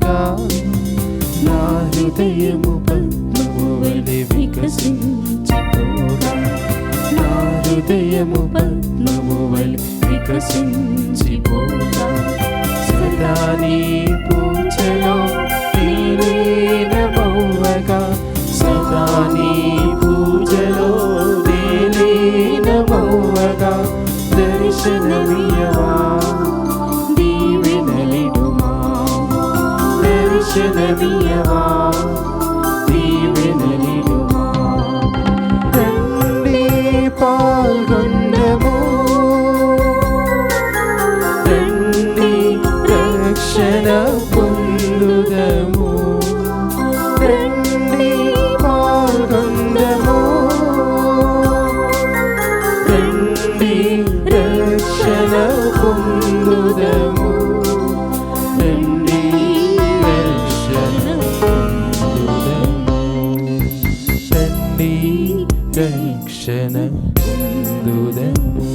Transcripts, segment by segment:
పద్మముగా నా హృదయము పద్మము వలె వికసించిపోగా, నా హృదయము పద్మము వలె వికసించిపోగా, సదా నీ పూజలో లీనమవ్వగా, సదా నీ పూజలో లీనమవ్వగా, దర్శనమియ్యవా దీవెనలిడుమా, దర్శనమియ్యవా దీవెనలిడుమా. రండి పాల్గొందము, రండి రక్షణ పొందుదము, రండి పాల్గొందము, రండి రక్షణ పొందుదము, రండి రక్షణ పొందుదము, రండి రక్షణ పొందుదము.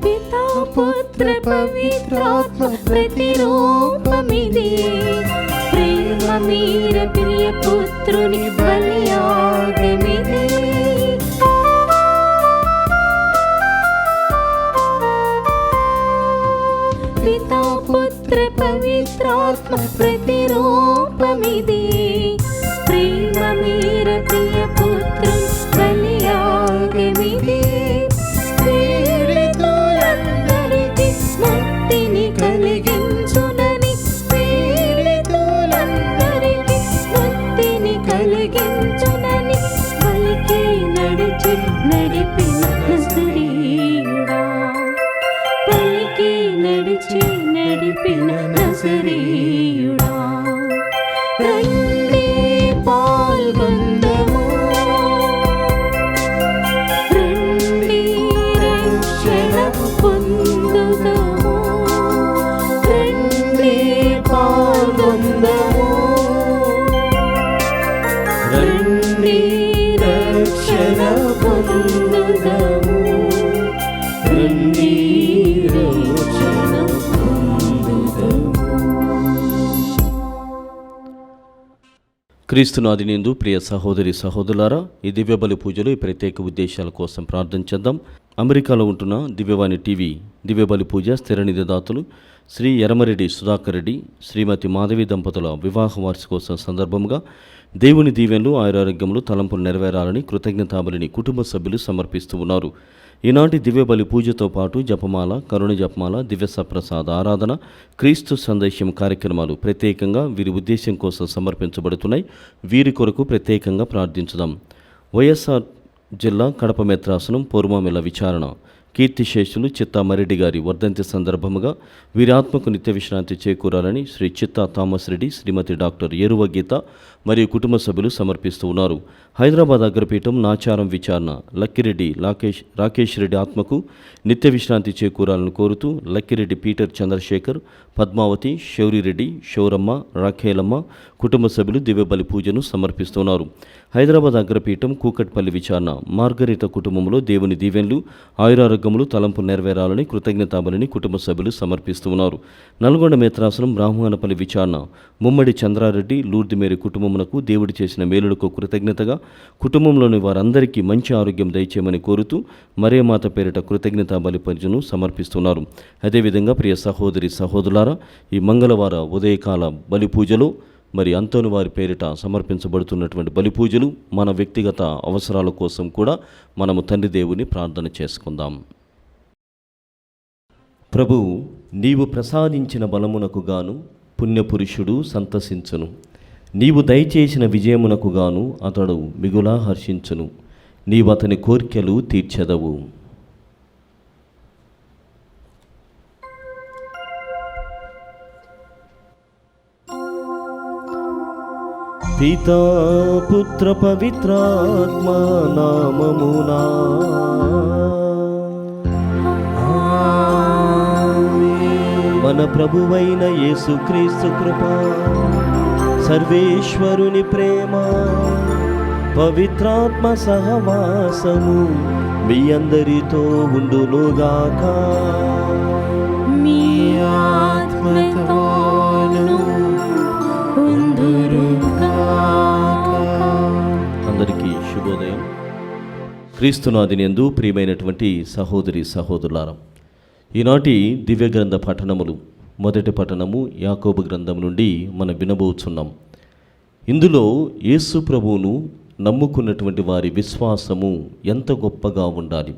పితా పుత్ర పవిత్రాత్మ ప్రతిరూపమిది, ప్రేమ మీర ప్రియ పుత్రుని బలియాగమిది. పితా పుత్ర పవిత్రాత్మ ప్రతిరూపమిది, ప్రేమ మీర ప్రియ పుత్రుని బలియాగమిది. పీడితులందరికీ ముక్తిని కలిగించునని, పీడితులందరికీ ముక్తిని కలిగించునని పలికి నడిపిన నజరీయుడా, పలికి నడిపిన నజరీయుడా. రండి పాల్గొందము, రండి రక్షణ పొందుదము, రండి పాల్గొందము, రండి రక్షణ పొందుదము, రండి రక్షణ పొందుదము. క్రీస్తునాదినందు ప్రియ సహోదరి సహోదరులారా, ఈ దివ్యబలి పూజలు ఈ ప్రత్యేక ఉద్దేశాల కోసం ప్రార్థన చేద్దాం. అమెరికాలో ఉంటున్న దివ్యవాణి టీవీ దివ్యబలి పూజ స్థిర నిధిదాతలు శ్రీ ఎరమరెడ్డి సుధాకర్ రెడ్డి, శ్రీమతి మాధవి దంపతుల వివాహ వార్షికోత్సవం సందర్భంగా దేవుని దీవెనలు ఆయురారోగ్యములు తలంపులు నెరవేరాలని కృతజ్ఞతాబలిని కుటుంబ సభ్యులు సమర్పిస్తూ ఉన్నారు. ఈనాటి దివ్యబలి పూజతో పాటు జపమాల, కరుణ జపమాల, దివ్య సప్రసాద ఆరాధన, క్రీస్తు సందేశం కార్యక్రమాలు ప్రత్యేకంగా వీరి ఉద్దేశం కోసం సమర్పించబడుతున్నాయి. వీరి కొరకు ప్రత్యేకంగా ప్రార్థించుదాం. వైఎస్ఆర్ జిల్లా కడప మెత్రాసనం పూర్వమిల విచారణ కీర్తిశేషులు చిత్తా మరెడ్డి గారి వర్ధంతి సందర్భముగా వీరి ఆత్మకు నిత్య విశ్రాంతి చేకూరాలని శ్రీ చిత్తా థామస్ రెడ్డి, శ్రీమతి డాక్టర్ ఏరువ గీత మరియు కుటుంబ సభ్యులు సమర్పిస్తూ ఉన్నారు. హైదరాబాద్ అగ్రపీఠం నాచారం విచారణ లక్కిరెడ్డి రాకేష్ రెడ్డి ఆత్మకు నిత్య విశ్రాంతి చేకూరాలని కోరుతూ లక్కిరెడ్డి పీటర్ చంద్రశేఖర్, పద్మావతి, శౌరిరెడ్డి, శౌరమ్మ, రాఖేలమ్మ కుటుంబ సభ్యులు దివ్యబలి పూజను సమర్పిస్తున్నారు. హైదరాబాద్ అగ్రపీఠం కూకట్పల్లి విచారణ మార్గరిత కుటుంబంలో దేవుని దీవెన్లు ఆయురారోగ్యములు తలంపు నెరవేరాలని కృతజ్ఞతాబలిని కుటుంబ సభ్యులు సమర్పిస్తున్నారు. నల్గొండ మేత్రాసనం బ్రాహ్మణపల్లి విచారణ ముమ్మడి చంద్రారెడ్డి, లూర్ది మేరీ కుటుంబమునకు దేవుడి చేసిన మేలులకు కృతజ్ఞతగా కుటుంబంలోని వారందరికీ మంచి ఆరోగ్యం దయచేయమని కోరుతూ మరియమాత పేరిట కృతజ్ఞతా బలి పూజను సమర్పిస్తున్నారు. అదేవిధంగా ప్రియ సహోదరి సహోదరులారా, ఈ మంగళవార ఉదయకాల బలి పూజలో మరి అంతోని వారి పేరిట సమర్పించబడుతున్నటువంటి బలి పూజలు మన వ్యక్తిగత అవసరాల కోసం కూడా మనము తండ్రి దేవుని ప్రార్థన చేసుకుందాం. ప్రభువు, నీవు ప్రసాదించిన బలమునకు గాను పుణ్యపురుషుడు సంతసించును. నీవు దయచేసిన విజయమునకు గాను అతడు మిగులా హర్షించును. నీవు అతని కోర్కెలు తీర్చెదవు. పితా పుత్ర పవిత్రాత్మ నామమునా మన ప్రభువైన యేసుక్రీస్తు కృప, సర్వేశ్వరుని ప్రేమ, పవిత్రాత్మ సహవాసము మీ అందరితో ఉండునుగాక. మీ ఆత్మతోను ఉండునుగాక. అందరికీ శుభోదయం. క్రీస్తునాదినందు ప్రియమైనటువంటి సహోదరి సహోదరులారా, ఈనాటి దివ్య గ్రంథ పఠనములు. మొదటి పఠనము యాకోబు గ్రంథం నుండి మనం వినబోచున్నాం. ఇందులో యేసు ప్రభువును నమ్ముకున్నటువంటి వారి విశ్వాసము ఎంత గొప్పగా ఉండాలి.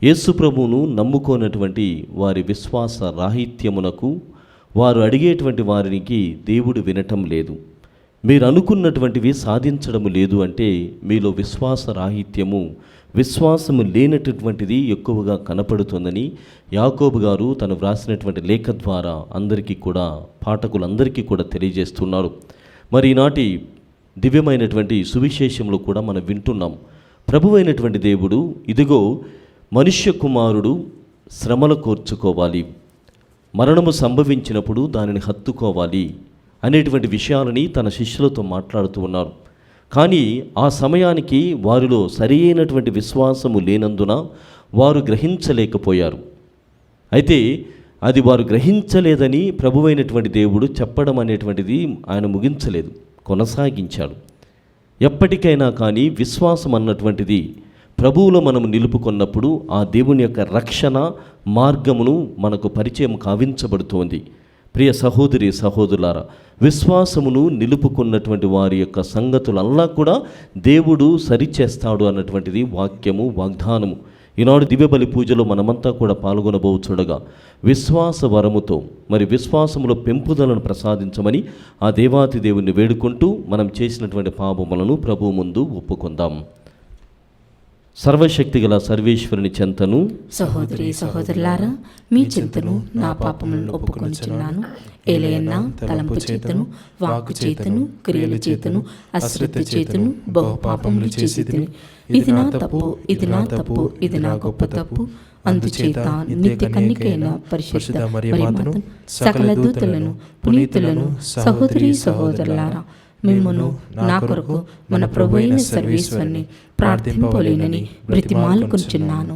యేసు ప్రభువును నమ్ముకోనటువంటి వారి విశ్వాస రాహిత్యమునకు వారు అడిగేటువంటి వారికి దేవుడు వినటం లేదు. మీరు అనుకున్నటువంటివి సాధించడము లేదు అంటే మీలో విశ్వాస రాహిత్యము, విశ్వాసము లేనటువంటిది ఎక్కువగా కనపడుతుందని యాకోబు గారు తను వ్రాసినటువంటి లేఖ ద్వారా అందరికీ కూడా, పాఠకులందరికీ కూడా తెలియజేస్తున్నారు. మరి ఈనాటి దివ్యమైనటువంటి సువిశేషంలో కూడా మనం వింటున్నాం. ప్రభువైనటువంటి దేవుడు ఇదిగో మనుష్య కుమారుడు శ్రమలు కోర్చుకోవాలి, మరణము సంభవించినప్పుడు దానిని హత్తుకోవాలి అనేటువంటి విషయాలని తన శిష్యులతో మాట్లాడుతూ ఉన్నారు. కానీ ఆ సమయానికి వారిలో సరి అయినటువంటి విశ్వాసము లేనందున వారు గ్రహించలేకపోయారు. అయితే అది వారు గ్రహించలేదని ప్రభువైనటువంటి దేవుడు చెప్పడం అనేటువంటిది ఆయన ముగించలేదు, కొనసాగించాడు. ఎప్పటికైనా కానీ విశ్వాసం అన్నటువంటిది ప్రభువులో మనం నిలుపుకున్నప్పుడు ఆ దేవుని యొక్క రక్షణ మార్గమును మనకు పరిచయం కావించబడుతోంది. ప్రియ సహోదరి సహోదరులారా, విశ్వాసమును నిలుపుకున్నటువంటి వారి యొక్క సంగతులల్లా కూడా దేవుడు సరిచేస్తాడు అన్నటువంటిది వాక్యము, వాగ్దానము. ఈనాడు దివ్యబలి పూజలో మనమంతా కూడా పాల్గొనబోచుండగా విశ్వాస వరముతో మరి విశ్వాసములో పెంపుదలను ప్రసాదించమని ఆ దేవాతి దేవుణ్ణి వేడుకుంటూ మనం చేసినటువంటి పాపములను ప్రభువు ముందు ఒప్పుకుందాం. సర్వశక్తి గల సర్వేశ్వరుని చెంతను, సహోదరి సహోదరులారా, మీ చింతను నా పాపములను ఒప్పుకొనుచున్నాను. ఏలయన్నా తలంపు చేతను, వాక్కు చేతను, క్రియల చేతను, అశ్రద్ధ చేతను బహు పాపములు చేసి తిని, ఇది నా తప్పు, ఇది నా తప్పు, ఇది నా గొప్ప తప్పు. అందుచేత నిత్య కన్నికైన పరిశుద్ధ మరియమాతను, సకల దూతలను, పునీతులను, సహోదరి సహోదరులారా, మిమ్మును నా కొరకు మన ప్రభువైన సర్వేశ్వరుని ప్రార్థింపలేనని బ్రతిమాలుకొనుచున్నాను.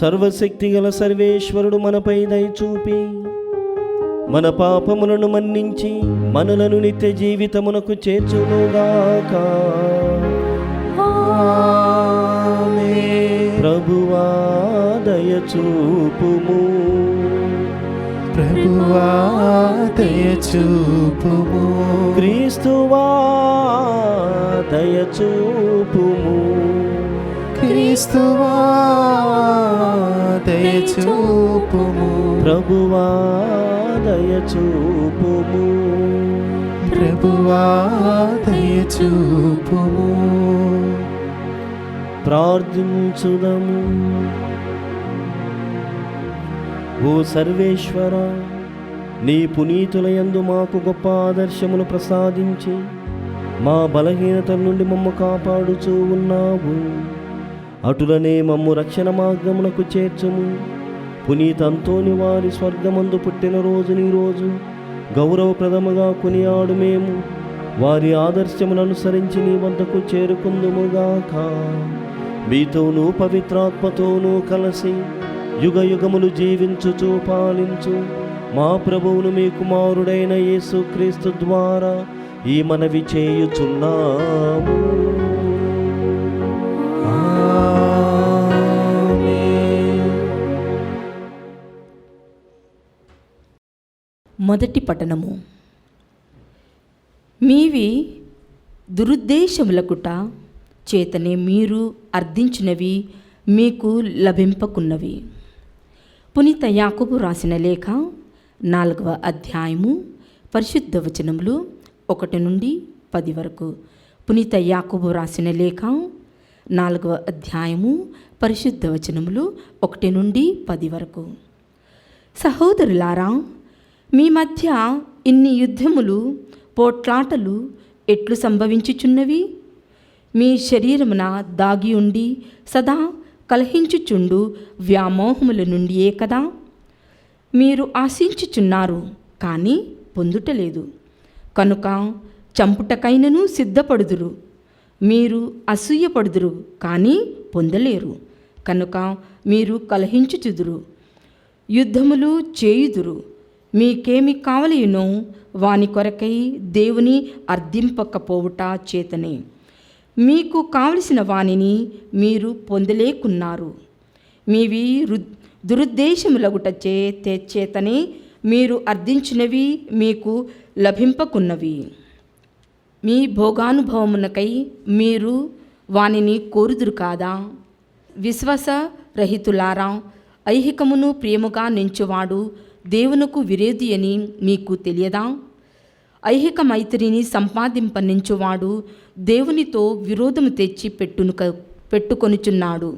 సర్వశక్తి గల సర్వేశ్వరుడు మనపై దయ చూపి మన పాపములను మన్నించి మనలను నిత్య జీవితమునకు చేర్చునుగాక. ప్రభువా దయ చూపుము, ప్రభువా దయ చూపుము, క్రీస్తువా దయ చూపుము, క్రీస్తువా దయ చూపుము, ప్రభువా దయ చూపుము, ప్రభువా దయ చూపుము. ప్రార్థించుదము. ఓ సర్వేశ్వర, నీ పునీతులయందు మాకు గొప్ప ఆదర్శమును ప్రసాదించి మా బలహీనత నుండి మమ్ము కాపాడుచూ ఉన్నావు. అటులనే మమ్ము రక్షణ మార్గమునకు చేర్చుము. పునీత అంతోని వారి స్వర్గమందు పుట్టిన రోజుని రోజు గౌరవప్రదముగా కొనియాడు మేము వారి ఆదర్శమును అనుసరించి నీ వద్దకు చేరుకుందుముగాక. మీతోనూ పవిత్రాత్మతోనూ కలిసి యుగ యుగములు జీవించుచు పాలించు మా ప్రభువును మీ కుమారుడైన యేసుక్రీస్తు ద్వారా ఈ మనవి చేయుచున్నాము. మొదటి పఠనము. మీవి దురుద్దేశములకుట చేతనే మీరు అర్థించినవి మీకు లభింపకున్నవి. పునీత యాకోబు రాసిన లేఖ 4వ అధ్యాయము పరిశుద్ధ వచనములు 1 నుండి 10 వరకు. పునీత యాకోబు రాసిన లేఖ 4వ అధ్యాయము పరిశుద్ధ వచనములు 1 నుండి 10 వరకు. సహోదరులారా, మీ మధ్య ఇన్ని యుద్ధములు, పోట్లాటలు, ఎట్లు సంభవించుచున్నవి? మీ శరీరమున దాగి ఉండి సదా కలహించుచుండు వ్యామోహముల నుండియే కదా. మీరు ఆశించుచున్నారు కానీ పొందుటలేదు, కనుక చంపుటకైనను సిద్ధపడుదురు. మీరు అసూయపడుదురు కానీ పొందలేరు, కనుక మీరు కలహించుచుదురు. యుద్ధములు చేయుదురు. మీకేమి కావలియునో వాని కొరకై దేవుని అర్థింపకపోవుట చేతనే మీకు కావలసిన వానిని మీరు పొందలేకున్నారు. మీవి దురుద్దేశములగుటచే చేతనే మీరు అర్థించినవి మీకు లభింపకున్నవి. మీ భోగానుభవమునకై మీరు వానిని కోరుదురు కాదా? విశ్వాసరహితులారా, ఐహికమును ప్రియముగా నెంచువాడు దేవునకు విరోధి అని మీకు తెలియదా? ఐహిక మైత్రిని సంపాదింపనించువాడు దేవునితో విరోధము తెచ్చి పెట్టుకొనుచున్నాడు.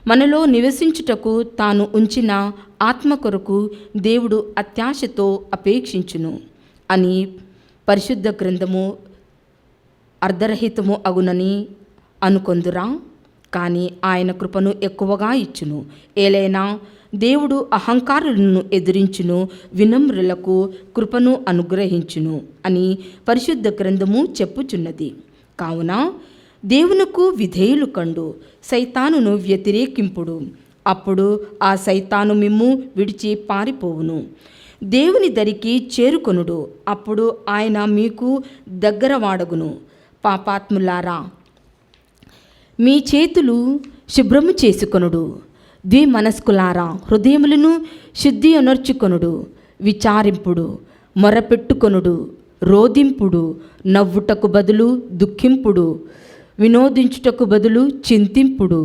మనలో నివసించుటకు తాను ఉంచిన ఆత్మ కొరకు దేవుడు అత్యాశతో అపేక్షించును అని పరిశుద్ధ గ్రంథము అర్ధరహితము అగునని అనుకొందురా? కానీ ఆయన కృపను ఎక్కువగా ఇచ్చును. ఏలైనా దేవుడు అహంకారులను ఎదిరించును, వినమ్రులకు కృపను అనుగ్రహించును అని పరిశుద్ధ గ్రంథము చెప్పుచున్నది. కావున దేవునకు విధేయులు కండు, సైతానును వ్యతిరేకింపుడు. అప్పుడు ఆ సైతాను మిమ్ము విడిచి పారిపోవును. దేవుని దరికి చేరుకొనుడు, అప్పుడు ఆయన మీకు దగ్గర వాడగును. పాపాత్ములారా, మీ చేతులు శుభ్రము చేసుకొనుడు. ద్విమనస్కులారా, హృదయములను శుద్ధి అనర్చుకొనుడు. విచారింపుడు, మొరపెట్టుకొనుడు, రోదింపుడు. నవ్వుటకు బదులు దుఃఖింపుడు, వినోదించుటకు బదులు చింతింపుడు.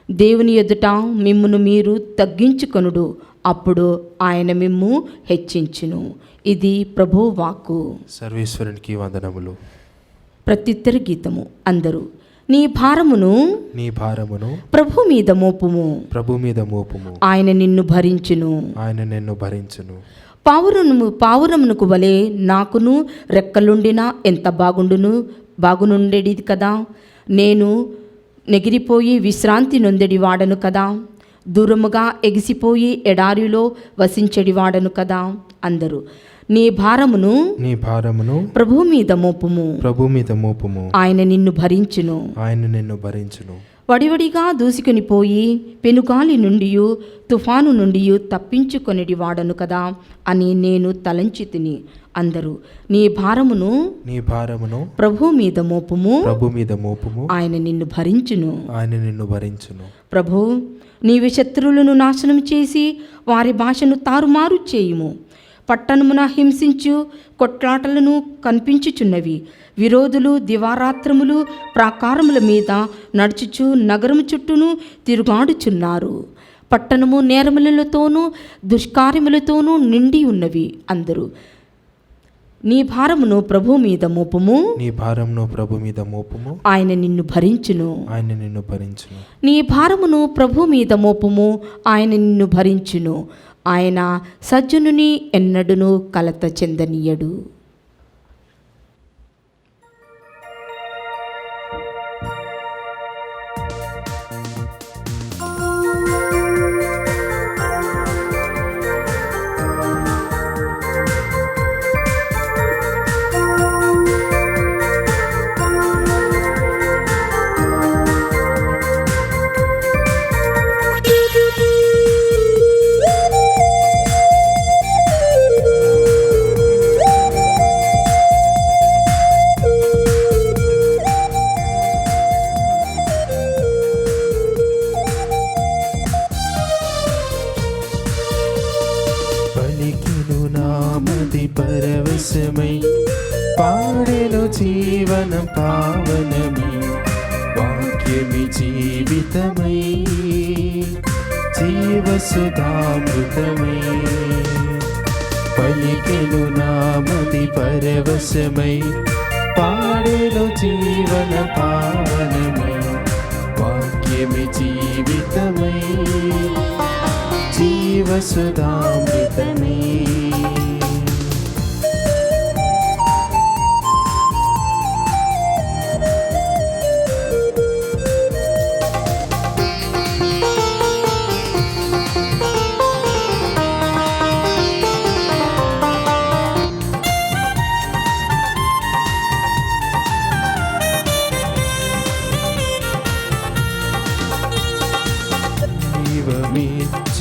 దేవుని ఎదుట మిమ్మును మీరు తగ్గించుకొనుడు, అప్పుడు ఆయన మిమ్ము హెచ్చించును. ఇది ప్రభువు వాక్కు. సర్వేశ్వరునికి వందనములు. ప్రత్యుత్తర గీతము. అందరూ నీ భారమును ప్రభు మీద మోపుము, ఆయన నిన్ను భరించును. పావురమునకు వలె నాకును రెక్కలుండినా ఎంత బాగునుండేది కదా. నేను నెగిరిపోయి విశ్రాంతి నొందెడి వాడను కదా. దూరముగా ఎగిసిపోయి ఎడారిలో వసించెడి వాడను కదా. అందరూ నీ భారమును ప్రభు మీద మోపుము, ఆయన నిన్ను భరించును. వడివడిగా దూసుకుని పోయి పెనుగాలి నుండి తుఫాను నుండి తప్పించుకొనిడి వాడను కదా అని నేను తలంచితిని. అందరూ నీ భారమును ప్రభు మీద మోపుము, ఆయన నిన్ను భరించును. ప్రభు, నీవు శత్రువులను నాశనం చేసి వారి భాషను తారుమారు చేయుము. పట్టణమున హింసించు కొట్లాటలను కనిపించుచున్నవి. విరోధులు దివారాత్రములు ప్రాకారముల మీద నడుచుచు నగరము చుట్టూను తిరుగాడుచున్నారు. పట్టణము నేరములతోనూ దుష్కార్యములతోనూ నిండి ఉన్నవి. అందరూ నీ భారమును ప్రభు మీద మోపుము, ఆయన నిన్ను భరించును. నీ భారమును ప్రభు మీద మోపుము, ఆయన నిన్ను భరించును. ఆయన సజ్జనుని ఎన్నడును కలత చెందనీయడు. పరవశమై పాడెను జీవనం పావనమై, వాక్యమి జీవితమై జీవసుధామృతమై. పలికెను నామది పరవశమై పాడెను జీవన పావనమై, వాక్యమి జీవితమై జీవసుధామృతమై.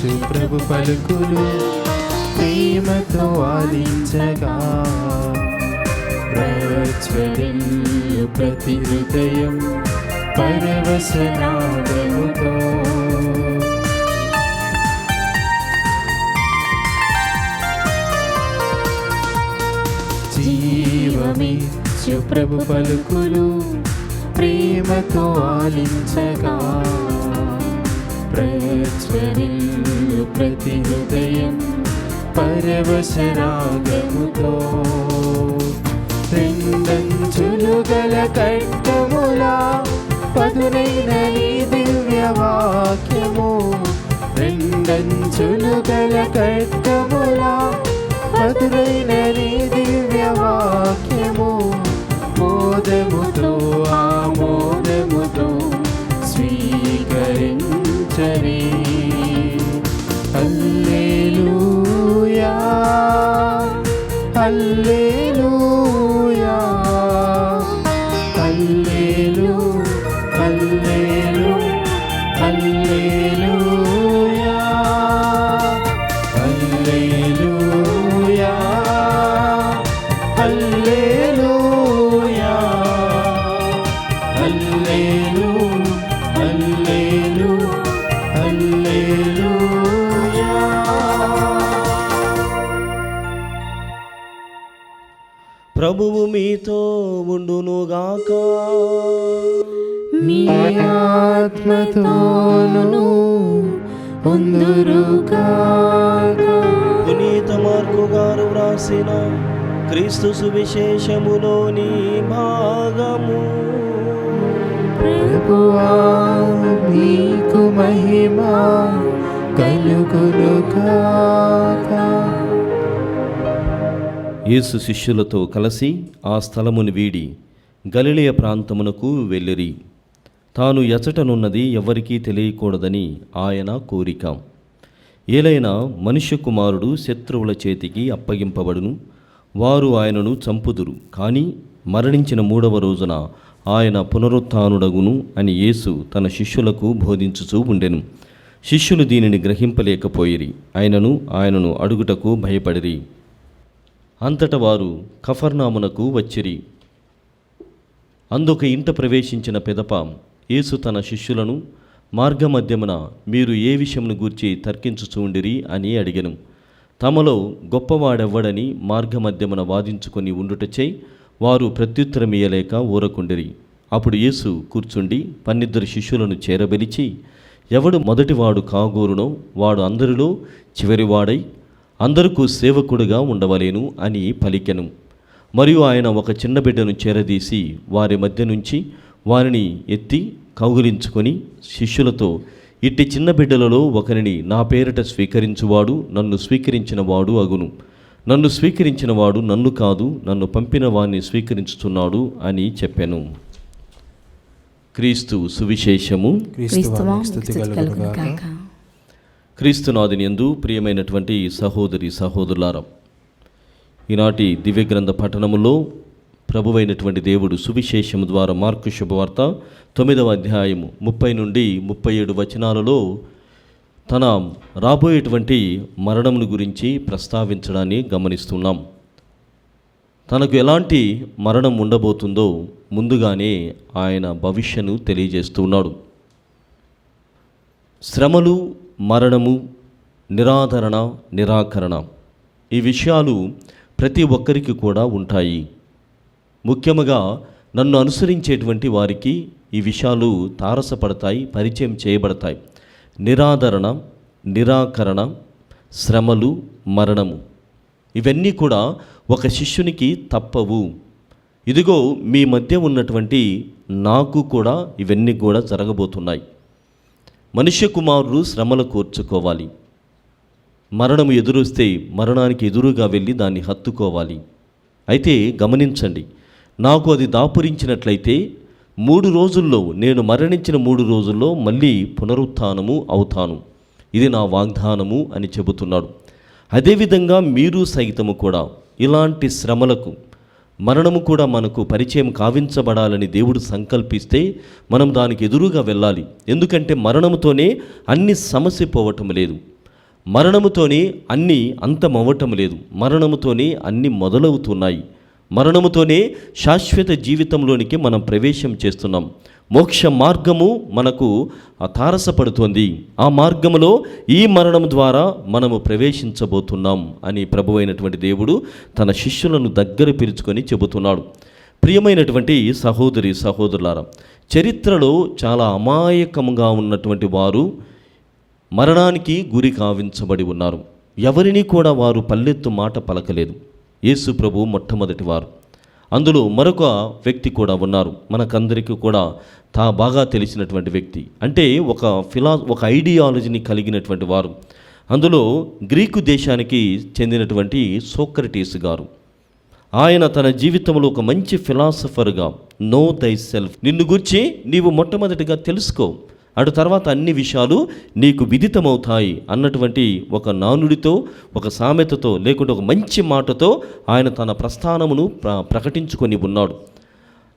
యేసు ప్రభు పలుకులు ప్రేమతో ఆలించగా ప్రజ్వరిల్లు ప్రతి హృదయం పరవశనాదముతో. జీవమిచ్చు ప్రభు పలుకులు ప్రేమతో ఆలించగా ప్రజ్వరిల్లు ప్రతి హృదయం పరవశరాగముతో. రెండంచులు గల ఖడ్గములా పదునైన నీ దివ్య వాక్యము, రెండంచులు గల ఖడ్గములా పదునైన నీ దివ్య వాక్యము, మోదముతో ఆమోదముతో స్వీకరించని. హల్లెలూయా హల్లెలూయా హల్లెలూ హల్లెలూ హల్లెలూయా హల్లెలూయా హల్లెలూయా హల్లెలూ హల్లెలూ హల్లెలూయా. ప్రభువు మీతో ఉండునుగాక. మీ ఆత్మతోను ఉందురుగాక. పునీత మార్కు గారు వ్రాసిన క్రీస్తు సువిశేషములోని భాగము. ప్రభువా మీకు మహిమ కలుగునుగాక. యేసు శిష్యులతో కలిసి ఆ స్థలమును వీడి గలిలయ ప్రాంతమునకు వెళ్ళిరి. తాను ఎచటనున్నది ఎవ్వరికీ తెలియకూడదని ఆయన కోరిక. ఏలైనా మనుష్య కుమారుడు శత్రువుల చేతికి అప్పగింపబడును, వారు ఆయనను చంపుదురు, కానీ మరణించిన 3వ రోజున ఆయన పునరుత్థానుడగును అని యేసు తన శిష్యులకు బోధించుచూ ఉండెను. శిష్యులు దీనిని గ్రహింపలేకపోయిరి, ఆయనను అడుగుటకు భయపడిరి. అంతట వారు కఫర్నామునకు వచ్చిరి. అందుక ఇంట ప్రవేశించిన పిదప యేసు తన శిష్యులను మార్గమధ్యమున మీరు ఏ విషయమును గూర్చి తర్కించుచూండిరి అని అడిగెను. తమలో గొప్పవాడెవ్వడని మార్గమధ్యమున వాదించుకొని ఉండుటచే వారు ప్రత్యుత్తరమియ్యలేక ఊరకుండిరి. అప్పుడు యేసు కూర్చుండి 12 శిష్యులను చేరబెలిచి, ఎవడు మొదటివాడు కాగోరునో వాడు అందరిలో చివరివాడై అందరికీ సేవకుడుగా ఉండవలేను అని పలికెను. మరియు ఆయన ఒక చిన్న బిడ్డను చేరదీసి వారి మధ్య నుంచి వారిని ఎత్తి కౌగిలించుకొని శిష్యులతో, ఇట్టి చిన్న బిడ్డలలో ఒకరిని నా పేరిట స్వీకరించువాడు నన్ను స్వీకరించిన వాడు అగును, నన్ను స్వీకరించిన వాడు నన్ను కాదు నన్ను పంపిన వాణ్ణి స్వీకరించుతున్నాడు అని చెప్పాను. క్రీస్తు సువిశేషము. క్రీస్తునాథుని యందు ప్రియమైనటువంటి సహోదరి సహోదరులారా, ఈనాటి దివ్యగ్రంథ పఠనములో ప్రభువైనటువంటి దేవుడు సువిశేషము ద్వారా మార్కు శుభవార్త 9వ అధ్యాయము 30 నుండి 37 వచనాలలో తన రాబోయేటువంటి మరణమును గురించి ప్రస్తావించడాన్ని గమనిస్తున్నాం. తనకు ఎలాంటి మరణం ఉండబోతుందో ముందుగానే ఆయన భవిష్యను తెలియజేస్తున్నాడు. శ్రమలు, మరణము, నిరాదరణ, నిరాకరణ ఈ విషయాలు ప్రతి ఒక్కరికి కూడా ఉంటాయి. ముఖ్యముగా నన్ను అనుసరించేటువంటి వారికి ఈ విషయాలు తారసపడతాయి, పరిచయం చేయబడతాయి. నిరాదరణ, నిరాకరణ, శ్రమలు, మరణము ఇవన్నీ కూడా ఒక శిష్యునికి తప్పవు. ఇదిగో మీ మధ్య ఉన్నటువంటి నాకు కూడా ఇవన్నీ కూడా జరగబోతున్నాయి. మనుష్య కుమారుడు శ్రమలు కోర్చుకోవాలి. మరణము ఎదురొస్తే మరణానికి ఎదురుగా వెళ్ళి దాన్ని హత్తుకోవాలి. అయితే గమనించండి, నాకు అది దాపురించినట్లయితే 3 రోజుల్లో, నేను మరణించిన 3 రోజుల్లో మళ్ళీ పునరుత్థానము అవుతాను. ఇది నా వాగ్దానము అని చెబుతున్నాడు. అదేవిధంగా మీరు సైతము కూడా ఇలాంటి శ్రమలకు, మరణము కూడా మనకు పరిచయం కావించబడాలని దేవుడు సంకల్పిస్తే మనం దానికి ఎదురుగా వెళ్ళాలి. ఎందుకంటే మరణముతోనే అన్ని సమస్య పోవటం లేదు. మరణముతోనే అన్నీ అంతమవ్వటం లేదు, మరణముతోనే అన్నీ మొదలవుతున్నాయి. మరణముతోనే శాశ్వత జీవితంలోనికి మనం ప్రవేశం చేస్తున్నాం. మోక్ష మార్గము మనకు తారసపడుతోంది. ఆ మార్గములో ఈ మరణం ద్వారా మనము ప్రవేశించబోతున్నాం అని ప్రభువైనటువంటి దేవుడు తన శిష్యులను దగ్గర పిలుచుకొని చెబుతున్నాడు. ప్రియమైనటువంటి సహోదరి సహోదరులారా, చరిత్రలో చాలా అమాయకంగా ఉన్నటువంటి వారు మరణానికి గురి కావించబడి ఉన్నారు. ఎవరిని కూడా వారు పల్లెత్తు మాట పలకలేదు. యేసు ప్రభు మొట్టమొదటి వారు. అందులో మరొక వ్యక్తి కూడా ఉన్నారు, మనకందరికీ కూడా బాగా తెలిసినటువంటి వ్యక్తి. అంటే ఒక ఐడియాలజీని కలిగినటువంటి వారు. అందులో గ్రీకు దేశానికి చెందినటువంటి సోక్రటీస్ గారు. ఆయన తన జీవితంలో ఒక మంచి ఫిలాసఫర్గా, నో దై సెల్ఫ్, నిన్ను గురించి నీవు మొట్టమొదటిగా తెలుసుకో, అటు తర్వాత అన్ని విషయాలు నీకు విదితమవుతాయి అన్నటువంటి ఒక నానుడితో, ఒక సామెతతో, లేకుంటే ఒక మంచి మాటతో ఆయన తన ప్రస్థానమును ప్రకటించుకొని ఉన్నాడు.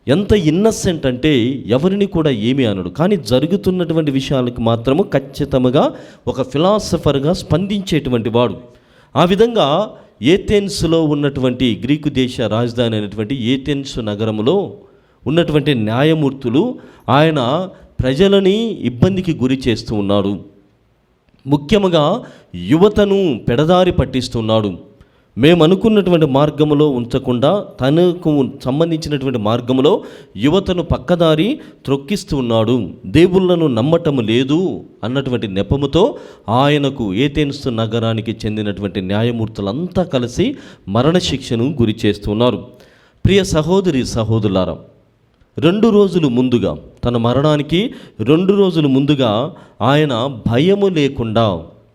ఎంత ఇన్నసెంట్ అంటే ఎవరిని కూడా ఏమీ అనడు, కానీ జరుగుతున్నటువంటి విషయాలకు మాత్రము ఖచ్చితంగా ఒక ఫిలాసఫర్గా స్పందించేటువంటి వాడు. ఆ విధంగా ఏథెన్స్లో ఉన్నటువంటి గ్రీకు దేశ రాజధాని అయినటువంటి ఏథెన్స్ నగరంలో ఉన్నటువంటి న్యాయమూర్తులు ఆయన ప్రజలని ఇబ్బందికి గురి చేస్తూ ఉన్నాడు. ముఖ్యంగా యువతను పెడదారి పట్టిస్తున్నాడు. మేము అనుకున్నటువంటి మార్గంలో ఉంచకుండా తనకు సంబంధించినటువంటి మార్గంలో యువతను పక్కదారి త్రొక్కిస్తూ ఉన్నాడు. దేవుళ్ళను నమ్మటం లేదు అన్నటువంటి నెపముతో ఆయనకు ఏథెన్స్ నగరానికి చెందినటువంటి న్యాయమూర్తులంతా కలిసి మరణశిక్షను గురి చేస్తున్నారు. ప్రియ సహోదరి సహోదరులారా, 2 రోజులు ముందుగా, తన మరణానికి 2 రోజులు ముందుగా ఆయన భయము లేకుండా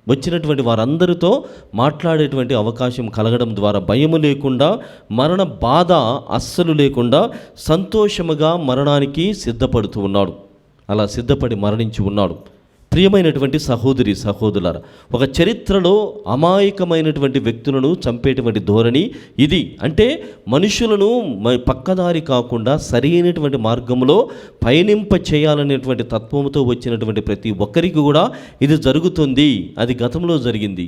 వచ్చినటువంటి వారందరితో మాట్లాడేటువంటి అవకాశం కలగడం ద్వారా భయము లేకుండా, మరణ బాధ అస్సలు లేకుండా సంతోషముగా మరణానికి సిద్ధపడుతూ ఉన్నాడు. అలా సిద్ధపడి మరణించి ఉన్నాడు. ప్రియమైనటువంటి సహోదరి సహోదరులారా, ఒక చరిత్రలో అమాయకమైనటువంటి వ్యక్తులను చంపేటువంటి ధోరణి ఇది. అంటే మనుషులను పక్కదారి కాకుండా సరైనటువంటి మార్గంలో పయనింప చేయాలనేటువంటి తత్వంతో వచ్చినటువంటి ప్రతి ఒక్కరికి కూడా ఇది జరుగుతుంది. అది గతంలో జరిగింది.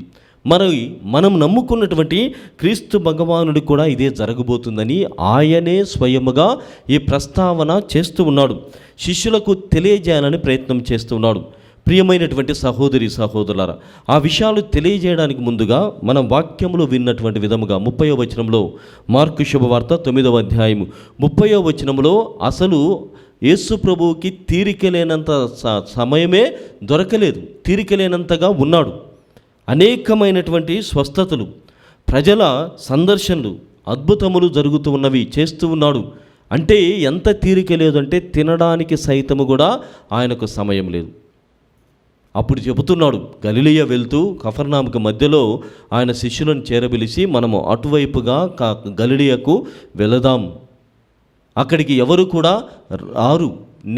మనం నమ్ముకున్నటువంటి క్రీస్తు భగవానుడికి కూడా ఇదే జరగబోతుందని ఆయనే స్వయముగా ఈ ప్రస్తావన చేస్తూ ఉన్నాడు. శిష్యులకు తెలియజేయాలని ప్రయత్నం చేస్తున్నాడు. ప్రియమైనటువంటి సహోదరి సహోదరులారా, ఆ విషయాలు తెలియజేయడానికి ముందుగా మనం వాక్యంలో విన్నటువంటి విధముగా 30వ వచనంలో, మార్కు శుభవార్త 9వ అధ్యాయము 30వ వచనంలో అసలు యేసు ప్రభువుకి తీరికలేనంత సమయమే దొరకలేదు, తీరికలేనంతగా ఉన్నాడు. అనేకమైనటువంటి స్వస్థతలు, ప్రజల సందర్శనలు, అద్భుతములు జరుగుతూ ఉన్నవి చేస్తూ ఉన్నాడు. అంటే ఎంత తీరిక లేదు అంటే తినడానికి సైతము కూడా ఆయనకు సమయం లేదు. అప్పుడు చెబుతున్నాడు, గలిలయ వెళ్తూ కఫర్నాముకు మధ్యలో ఆయన శిష్యులను చేరబిలిసి మనము అటువైపుగా గలిలయకు వెళదాం, అక్కడికి ఎవరు కూడా రారు,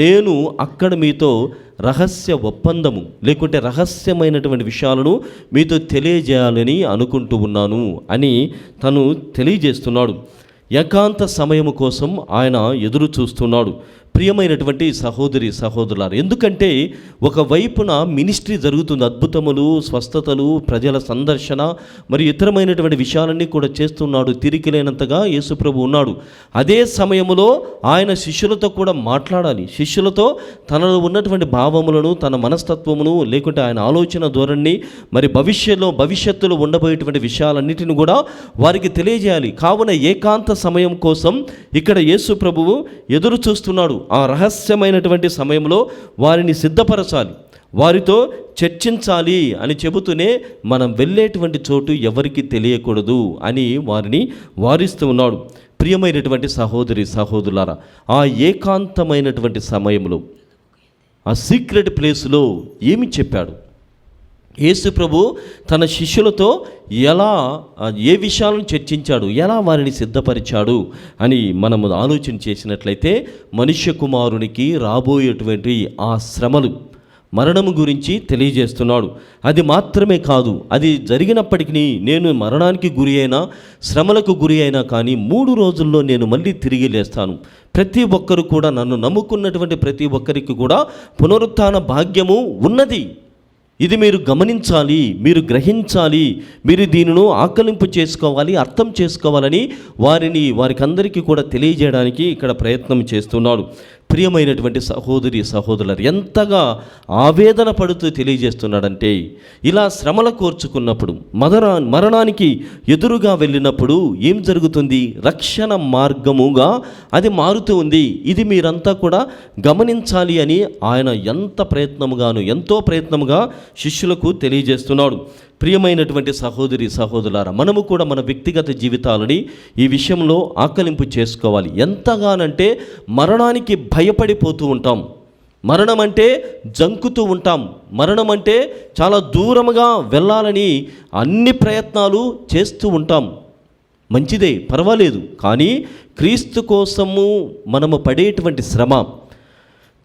నేను అక్కడ మీతో రహస్య ఒప్పందము లేకుంటే రహస్యమైనటువంటి విషయాలను మీతో తెలియజేయాలని అనుకుంటూ ఉన్నాను అని తను తెలియజేస్తున్నాడు. ఏకాంత సమయము కోసం ఆయన ఎదురు చూస్తున్నాడు. ప్రియమైనటువంటి సహోదరి సహోదరులారు, ఎందుకంటే ఒకవైపున మినిస్ట్రీ జరుగుతుంది, అద్భుతములు, స్వస్థతలు, ప్రజల సందర్శన మరియు ఇతరమైనటువంటి విషయాలన్నీ కూడా చేస్తున్నాడు. తిరిగిలేనంతగా యేసుప్రభు ఉన్నాడు. అదే సమయంలో ఆయన శిష్యులతో కూడా మాట్లాడాలి. శిష్యులతో తనలో ఉన్నటువంటి భావములను, తన మనస్తత్వమును, లేకుంటే ఆయన ఆలోచన ధోరణిని, మరి భవిష్యత్తులో ఉండబోయేటువంటి విషయాలన్నిటిని కూడా వారికి తెలియజేయాలి. కావున ఏకాంత సమయం కోసం ఇక్కడ యేసుప్రభువు ఎదురు చూస్తున్నాడు. ఆ రహస్యమైనటువంటి సమయంలో వారిని సిద్ధపరచాలి, వారితో చర్చించాలి అని చెబుతూనే మనం వెళ్ళేటువంటి చోటు ఎవరికి తెలియకూడదు అని వారిని వారిస్తూ ఉన్నాడు. ప్రియమైనటువంటి సహోదరి సహోదరులారా, ఆ ఏకాంతమైనటువంటి సమయంలో, ఆ సీక్రెట్ ప్లేస్లో ఏమి చెప్పాడు యేసు ప్రభు? తన శిష్యులతో ఏ విషయాలను చర్చించాడు, ఎలా వారిని సిద్ధపరిచాడు అని మనము ఆలోచన చేసినట్లయితే, మనుష్య కుమారునికి రాబోయేటువంటి ఆ శ్రమలు, మరణము గురించి తెలియజేస్తున్నాడు. అది మాత్రమే కాదు, అది జరిగినప్పటికీ నేను మరణానికి గురి అయినా, శ్రమలకు గురి అయినా కానీ 3 రోజుల్లో నేను మళ్ళీ తిరిగి లేస్తాను. ప్రతి ఒక్కరు కూడా, నన్ను నమ్ముకున్నటువంటి ప్రతి ఒక్కరికి కూడా పునరుత్థాన భాగ్యము ఉన్నది. ఇది మీరు గమనించాలి, మీరు గ్రహించాలి, మీరు దీనిని ఆకలింపు చేసుకోవాలి, అర్థం చేసుకోవాలని వారికందరికీ కూడా తెలియజేయడానికి ఇక్కడ ప్రయత్నం చేస్తున్నాడు. ప్రియమైనటువంటి సహోదరి సహోదరులు, ఎంతగా ఆవేదన పడుతూ తెలియజేస్తున్నాడంటే, ఇలా శ్రమల కోర్చుకున్నప్పుడు మరణానికి ఎదురుగా వెళ్ళినప్పుడు ఏం జరుగుతుంది? రక్షణ మార్గముగా అది మారుతూ ఉంది. ఇది మీరంతా కూడా గమనించాలి అని ఆయన ఎంతో ప్రయత్నముగా శిష్యులకు తెలియజేస్తున్నాడు. ప్రియమైనటువంటి సహోదరి సహోదరులారా, మనము కూడా మన వ్యక్తిగత జీవితాలని ఈ విషయంలో ఆకలింపు చేసుకోవాలి. ఎంతగానంటే మరణానికి భయపడిపోతూ ఉంటాం, మరణం అంటే జంకుతూ ఉంటాం, మరణం అంటే చాలా దూరముగా వెళ్ళాలని అన్ని ప్రయత్నాలు చేస్తూ ఉంటాం. మంచిదే, పర్వాలేదు. కానీ క్రీస్తు కోసము మనము పడేటువంటి శ్రమ,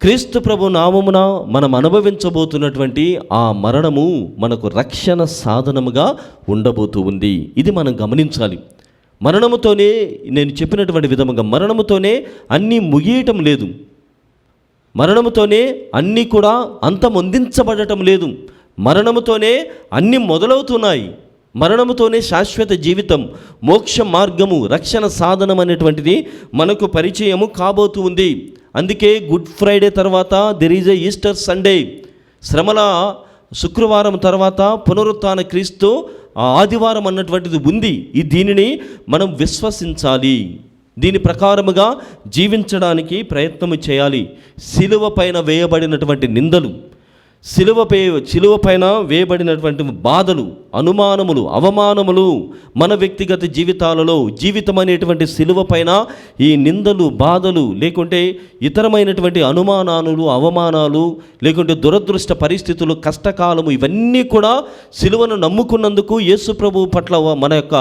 క్రీస్తు ప్రభు నామమున మనం అనుభవించబోతున్నటువంటి ఆ మరణము మనకు రక్షణ సాధనముగా ఉండబోతూ ఉంది. ఇది మనం గమనించాలి. మరణముతోనే, నేను చెప్పినటువంటి విధముగా మరణముతోనే అన్నీ ముగియటం లేదు, మరణముతోనే అన్నీ కూడా అంతమొందించబడటం లేదు, మరణముతోనే అన్నీ మొదలవుతున్నాయి. మరణముతోనే శాశ్వత జీవితం, మోక్ష మార్గము, రక్షణ సాధనం అనేటువంటిది మనకు పరిచయము కాబోతూ ఉంది. అందుకే గుడ్ ఫ్రైడే తర్వాత there is a Easter Sunday, శ్రమల శుక్రవారం తర్వాత పునరుత్థాన క్రీస్తు ఆదివారం అన్నటువంటిది ఉంది. దీనిని మనం విశ్వసించాలి, దీని ప్రకారముగా జీవించడానికి ప్రయత్నము చేయాలి. శిలువ పైన వేయబడినటువంటి నిందలు, శిలువ పైన వేయబడినటువంటి బాధలు, అనుమానములు, అవమానములు, మన వ్యక్తిగత జీవితాలలో జీవితం అనేటువంటి శిలువ పైన ఈ నిందలు, బాధలు, లేకుంటే ఇతరమైనటువంటి అనుమానాలు, అవమానాలు, లేకుంటే దురదృష్ట పరిస్థితులు, కష్టకాలము, ఇవన్నీ కూడా శిలువను నమ్ముకున్నందుకు, యేసు ప్రభువు పట్ల మన యొక్క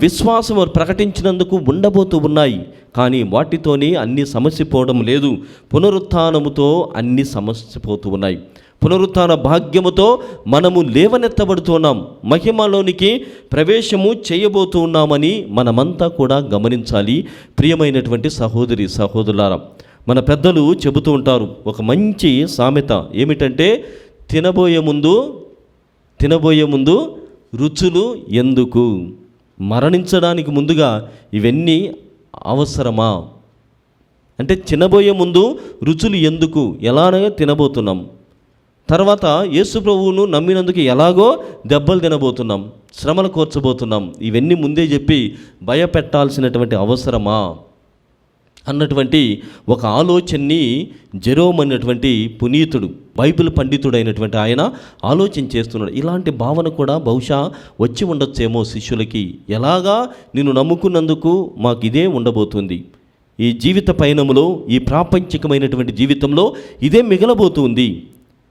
విశ్వాసము ప్రకటించినందుకు ఉండబోతూ ఉన్నాయి. కానీ వాటితోనే అన్ని సమసిపోవడం లేదు, పునరుత్థానముతో అన్ని సమసిపోతూ ఉన్నాయి. పునరుత్థాన భాగ్యముతో మనము లేవనెత్తబడుతున్నాం, మహిమలోనికి ప్రవేశము చేయబోతూ ఉన్నామని మనమంతా కూడా గమనించాలి. ప్రియమైనటువంటి సహోదరి సహోదరులారా, మన పెద్దలు చెబుతూ ఉంటారు ఒక మంచి సామెత, ఏమిటంటే తినబోయే ముందు రుచులు ఎందుకు? మరణించడానికి ముందుగా ఇవన్నీ అవసరమా? అంటే తినబోయే ముందు రుచులు ఎందుకు? ఎలానగా తినబోతున్నాం, తర్వాత యేసు ప్రభువును నమ్మినందుకు ఎలాగో దెబ్బలు తినబోతున్నాం, శ్రమలు కోర్చబోతున్నాం, ఇవన్నీ ముందే చెప్పి భయపెట్టాల్సినటువంటి అవసరమా అన్నటువంటి ఒక ఆలోచనని జెరోమ్ అన్నటువంటి పునీతుడు, బైబిల్ పండితుడైనటువంటి ఆయన ఆలోచన చేస్తున్నాడు. ఇలాంటి భావన కూడా బహుశా వచ్చి ఉండొచ్చేమో శిష్యులకి. ఎలాగా నిన్ను నమ్ముకున్నందుకు మాకు ఇదే ఉండబోతుంది, ఈ జీవిత పయనములో, ఈ ప్రాపంచికమైనటువంటి జీవితంలో ఇదే మిగలబోతుంది.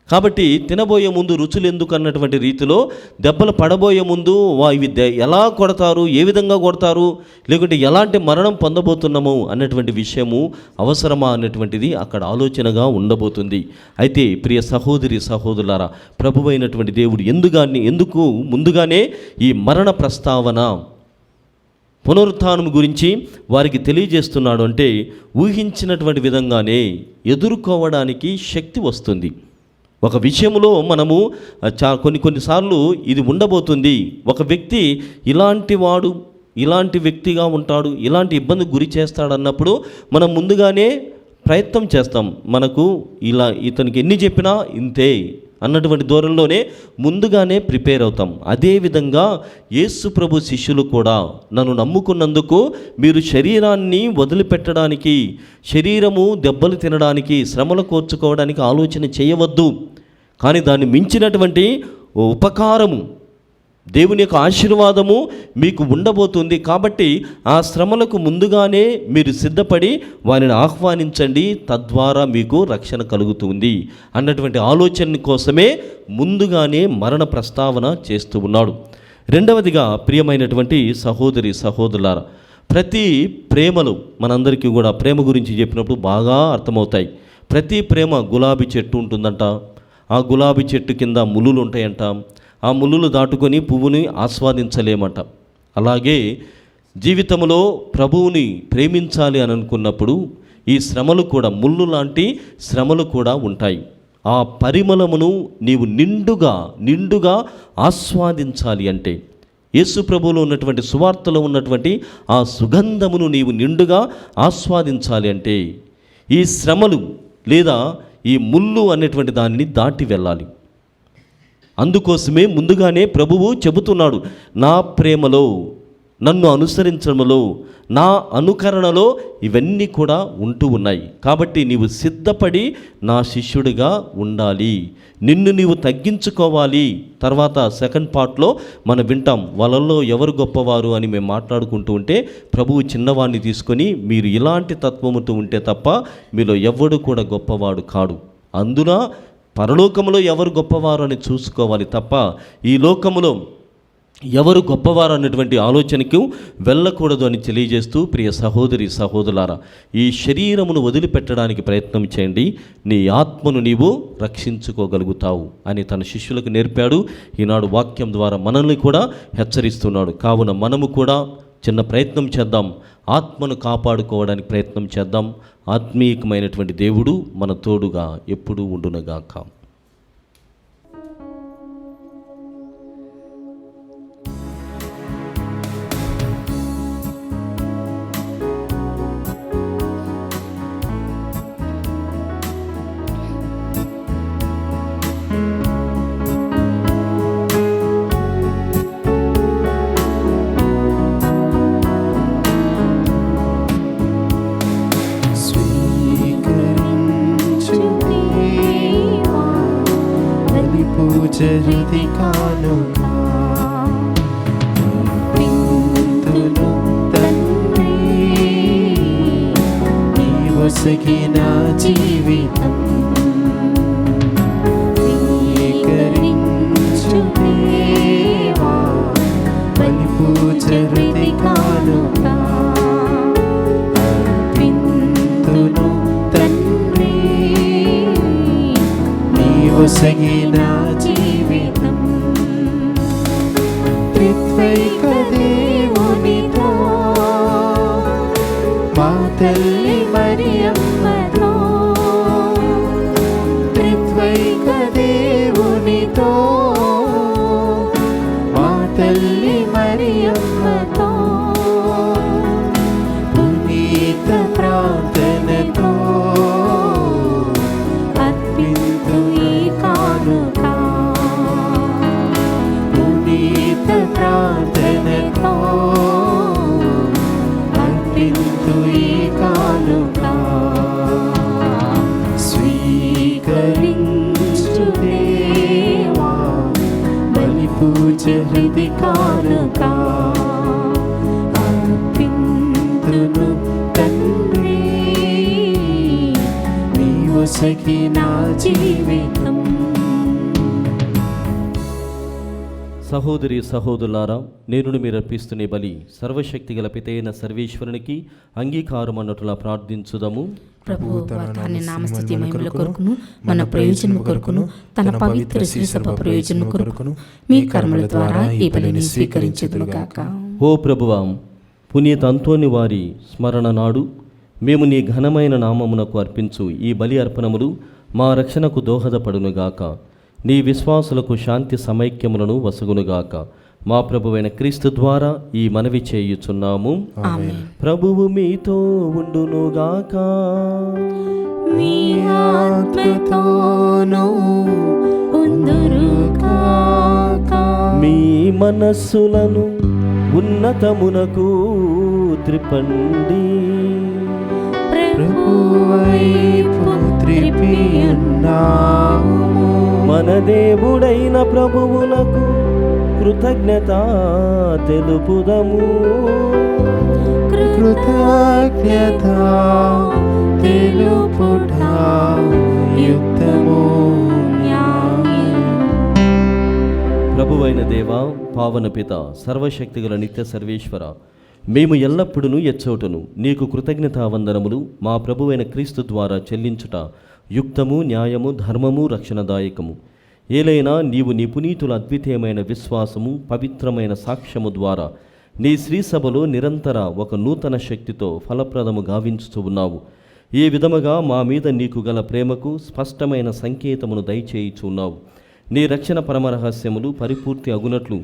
కాబట్టి తినబోయే ముందు రుచులు ఎందుకు అన్నటువంటి రీతిలో, దెబ్బలు పడబోయే ముందు ఇవి ఎలా కొడతారు, ఏ విధంగా కొడతారు, లేకుంటే ఎలాంటి మరణం పొందబోతున్నాము అన్నటువంటి విషయము అవసరమా అన్నటువంటిది అక్కడ ఆలోచనగా ఉండబోతుంది. అయితే ప్రియ సహోదరి సహోదరులారా, ప్రభువైనటువంటి దేవుడు ఎందుకు ముందుగానే ఈ మరణ ప్రస్తావన, పునరుత్థానం గురించి వారికి తెలియజేస్తున్నాడు అంటే, ఊహించినటువంటి విధంగానే ఎదుర్కోవడానికి శక్తి వస్తుంది. ఒక విషయంలో మనము కొన్నిసార్లు ఇది ఉండబోతుంది, ఒక వ్యక్తి ఇలాంటి వ్యక్తిగా ఉంటాడు, ఇలాంటి ఇబ్బందికి గురి చేస్తాడన్నప్పుడు మనం ముందుగానే ప్రయత్నం చేస్తాం. మనకు ఇతనికి ఎన్ని చెప్పినా ఇంతే అన్నటువంటి ధోరణిలోనే ముందుగానే ప్రిపేర్ అవుతాం. అదేవిధంగా యేసు ప్రభు శిష్యులు కూడా నన్ను నమ్ముకున్నందుకు మీరు శరీరాన్ని వదిలిపెట్టడానికి, శరీరము దెబ్బలు తినడానికి, శ్రమలు కోర్చుకోవడానికి ఆలోచన చేయవద్దు. కానీ దాన్ని మించినటువంటి ఉపకారము, దేవుని యొక్క ఆశీర్వాదము మీకు ఉండబోతుంది. కాబట్టి ఆ శ్రమలకు ముందుగానే మీరు సిద్ధపడి వారిని ఆహ్వానించండి, తద్వారా మీకు రక్షణ కలుగుతుంది అన్నటువంటి ఆలోచన కోసమే ముందుగానే మరణ ప్రస్తావన చేస్తూ ఉన్నాడు. రెండవదిగా ప్రియమైనటువంటి సహోదరి సహోదరులారా, ప్రతి ప్రేమలు మనందరికీ కూడా ప్రేమ గురించి చెప్పినప్పుడు బాగా అర్థమవుతాయి. ప్రతి ప్రేమ గులాబీ చెట్టు ఉంటుందంట, ఆ గులాబీ చెట్టు కింద ముళ్ళులు ఉంటాయంట, ఆ ముళ్ళులు దాటుకొని పువ్వుని ఆస్వాదించలేమంట. అలాగే జీవితంలో ప్రభువుని ప్రేమించాలి అని అనుకున్నప్పుడు ఈ శ్రమలు కూడా, ముళ్ళు లాంటి శ్రమలు కూడా ఉంటాయి. ఆ పరిమళమును నీవు నిండుగా ఆస్వాదించాలి అంటే, యేసు ప్రభువులో ఉన్నటువంటి సువార్తలో ఉన్నటువంటి ఆ సుగంధమును నీవు నిండుగా ఆస్వాదించాలి అంటే ఈ శ్రమలు లేదా ఈ ముళ్ళు అనేటువంటి దానిని దాటి వెళ్ళాలి. అందుకోసమే ముందుగానే ప్రభువు చెబుతున్నాడు, నా ప్రేమలో, నన్ను అనుసరించడంలో, నా అనుకరణలో ఇవన్నీ కూడా ఉంటూ ఉన్నాయి. కాబట్టి నీవు సిద్ధపడి నా శిష్యుడిగా ఉండాలి, నిన్ను నీవు తగ్గించుకోవాలి. తర్వాత సెకండ్ పార్ట్లో మనం వింటాం, వాళ్ళల్లో ఎవరు గొప్పవారు అని మేము మాట్లాడుకుంటూ ఉంటే ప్రభువు చిన్నవాడిని తీసుకొని, మీరు ఇలాంటి తత్వముతో ఉంటే తప్ప మీలో ఎవడు కూడా గొప్పవాడు కాడు, అందున పరలోకములో ఎవరు గొప్పవారు అని చూసుకోవాలి తప్ప ఈ లోకములో ఎవరు గొప్పవారు అన్నటువంటి ఆలోచనకు వెళ్ళకూడదు అని తెలియజేస్తూ, ప్రియ సహోదరి సహోదరులారా, ఈ శరీరమును వదిలిపెట్టడానికి ప్రయత్నం చేయండి, నీ ఆత్మను నీవు రక్షించుకోగలుగుతావు అని తన శిష్యులకు నేర్పాడు. ఈనాడు వాక్యం ద్వారా మనల్ని కూడా హెచ్చరిస్తున్నాడు. కావున మనము కూడా చిన్న ప్రయత్నం చేద్దాం, ఆత్మను కాపాడుకోవడానికి ప్రయత్నం చేద్దాం. ఆత్మీయమైనటువంటి దేవుడు మన తోడుగా ఎప్పుడూ ఉండునగాక. పూజరిది కానుక పింతులు తండ్రి, నీ వసగిన జీవితం స్వీకరించు దేవా, బలి పూజరిది కానుక పింతులు తండ్రి, నీ వసగిన జీవితం త్రిత్వైక దేవునితో, మా తల్లి మరియమ్మతో, త్రిత్వైక దేవునితో, మా తల్లి మరియమ్మతో, పునీత ప్రార్థనతో అర్పింతు ఈ కానుక, పునీత ప్రార్థనతో అర్పింతు ఈ కానుక. స్వీకరించు దేవా, బలి పూజ హృది కానుక అర్పింతును తండ్రి, నీ వసగిన జీవితం. సహోదరి సహోదరులారా, నేను మీరు అర్పిస్తున్న బలి సర్వశక్తి గల పితైన సర్వేశ్వరునికి అంగీకారం అన్నట్లా ప్రార్థించుదాము. ప్రభువు తన నామస్తుతి మహిమల కొరకును, మన ప్రయోజనము కొరకును, తన పవిత్ర శ్రీ సభ ప్రయోజనము కొరకును మీ కర్మల ద్వారా ఈ బలిని స్వీకరించుదురుగాక. ఓ ప్రభువా, పునీత అంతోని వారి స్మరణ నాడు మేము నీ ఘనమైన నామమునకు అర్పించు ఈ బలి అర్పణములు మా రక్షణకు దోహదపడునుగాక. నీ విశ్వాసులకు శాంతి సమైక్యములను వసగునుగాక. మా ప్రభువైన క్రీస్తు ద్వారా ఈ మనవి చేయుచున్నాము. ప్రభువు మీతో ఉండునుగాక. మీ ఆత్మతోనూ ఉందురుగాక. మీ మనస్సులను ఉన్నతమునకు త్రిపండి. ప్రభువైపు త్రిపియున్నాము. మన దేవుడైన ప్రభువునకు కృతజ్ఞత తెలుపుదము. కృతజ్ఞత తెలుపుట యుక్తము న్యాయం. ప్రభువైన దేవా, పావన పిత, సర్వశక్తిగల నిత్య సర్వేశ్వర, మేము ఎల్లప్పుడూ ఎచ్చోటను నీకు కృతజ్ఞతావందనములు మా ప్రభువైన క్రీస్తు ద్వారా చెల్లించుట యుక్తము, న్యాయము, ధర్మము, రక్షణదాయకము. ఏలైనా నీవు నీ పునీతుల అద్వితీయమైన విశ్వాసము, పవిత్రమైన సాక్ష్యము ద్వారా నీ శ్రీసభలో నిరంతర ఒక నూతన శక్తితో ఫలప్రదము గావించుతూ ఉన్నావు. ఈ విధముగా మా మీద నీకు గల ప్రేమకు స్పష్టమైన సంకేతమును దయచేయుచున్నావు. నీ రక్షణ పరమరహస్యములు పరిపూర్తి అగునట్లు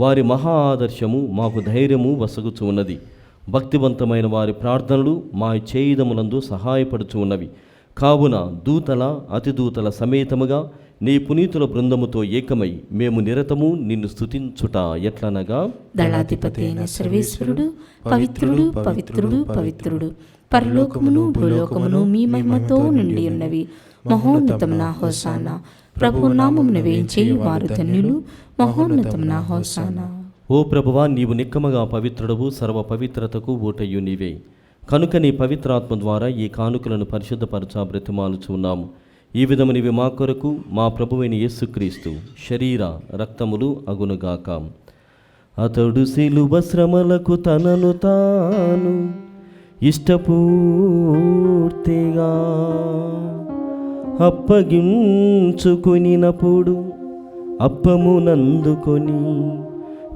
వారి మహా ఆదర్శము మాకు ధైర్యము వసగుచు ఉన్నది. భక్తివంతమైన వారి ప్రార్థనలు మా చేయుదములందు సహాయపడుచు ఉన్నవి. కావున దూతల అతిదూతల సమేతముగా నీ పునీతుల బృందముతో ఏకమై మేము నిరతము నిన్ను స్తుతించుట ఎట్లనగా, దళాధిపతి అయిన సర్వేశ్వరుడు పవిత్రుడు పవిత్రుడు పవిత్రుడు, పరలోకమును భూలోకమును మీ మహిమతో నిండి ఉన్నవి. మహోన్నతమున హోసానా, ప్రభు నామమున వేయించే వారు ధన్యులు. మహోన్నతమున హోసానా. ఓ ప్రభువా, నీవు నిక్కమగా పవిత్రుడవు, సర్వ పవిత్రతకు ఊటయు నీవే. కనుక నీ పవిత్రాత్మ ద్వారా ఈ కానుకలను పరిశుద్ధపరచా బ్రతిమాలుచున్నాము. ఈ విధమునివి మా కొరకు మా ప్రభువైన యేసుక్రీస్తు శరీర రక్తములు అగునుగాక. అతడు శిలువ శ్రమలకు తనను తాను ఇష్టపూర్తిగా అప్పగించుకునినప్పుడు అప్పమునందుకొని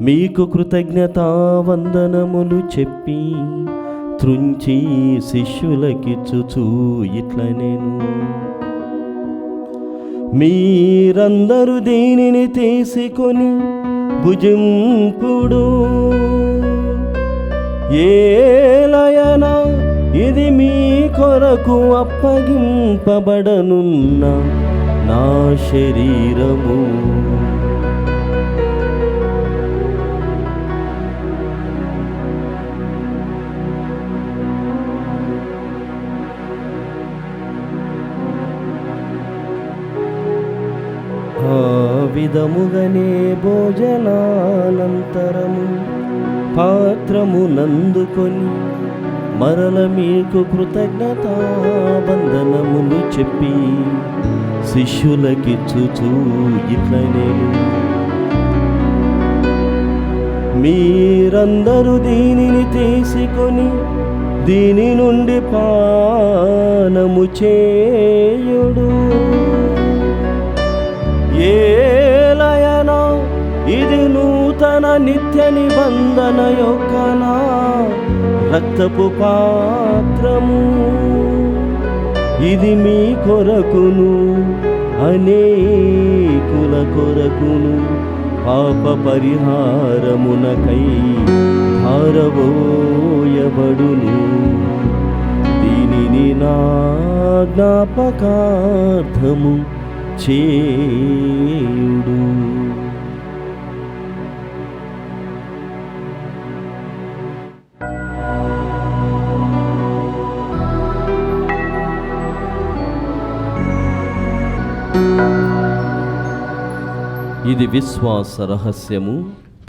మీకు కృతజ్ఞతావందనములు చెప్పి త్రుంచి శిష్యులకిచ్చుచూ ఇట్లనెను, మీరందరూ దీనిని తీసుకొని భుజింపుడు. ఏలయన ఇది మీ కొరకు అప్పగింపబడనున్న నా శరీరము. ఆ విధముగనే భోజనానంతరము పాత్రమునందుకొని మరల మీకు కృతజ్ఞతావందనములు చెప్పి శిష్యులకిచ్చుచూ ఇట్లనేను, మీరందరూ దీనిని తీసుకొని దీని నుండి పానము చేయుడు. ఏలయనా ఇది నూతన నిత్య నిబంధన యొక్క నా రక్తపు పాత్రము. ఇది మీ కొరకును అనేకుల కొరకును పాప పరిహారమునకై ధారవోయబడును. దీనిని నా జ్ఞాపకార్థము చేయుడు. ఇది విశ్వాస రహస్యము.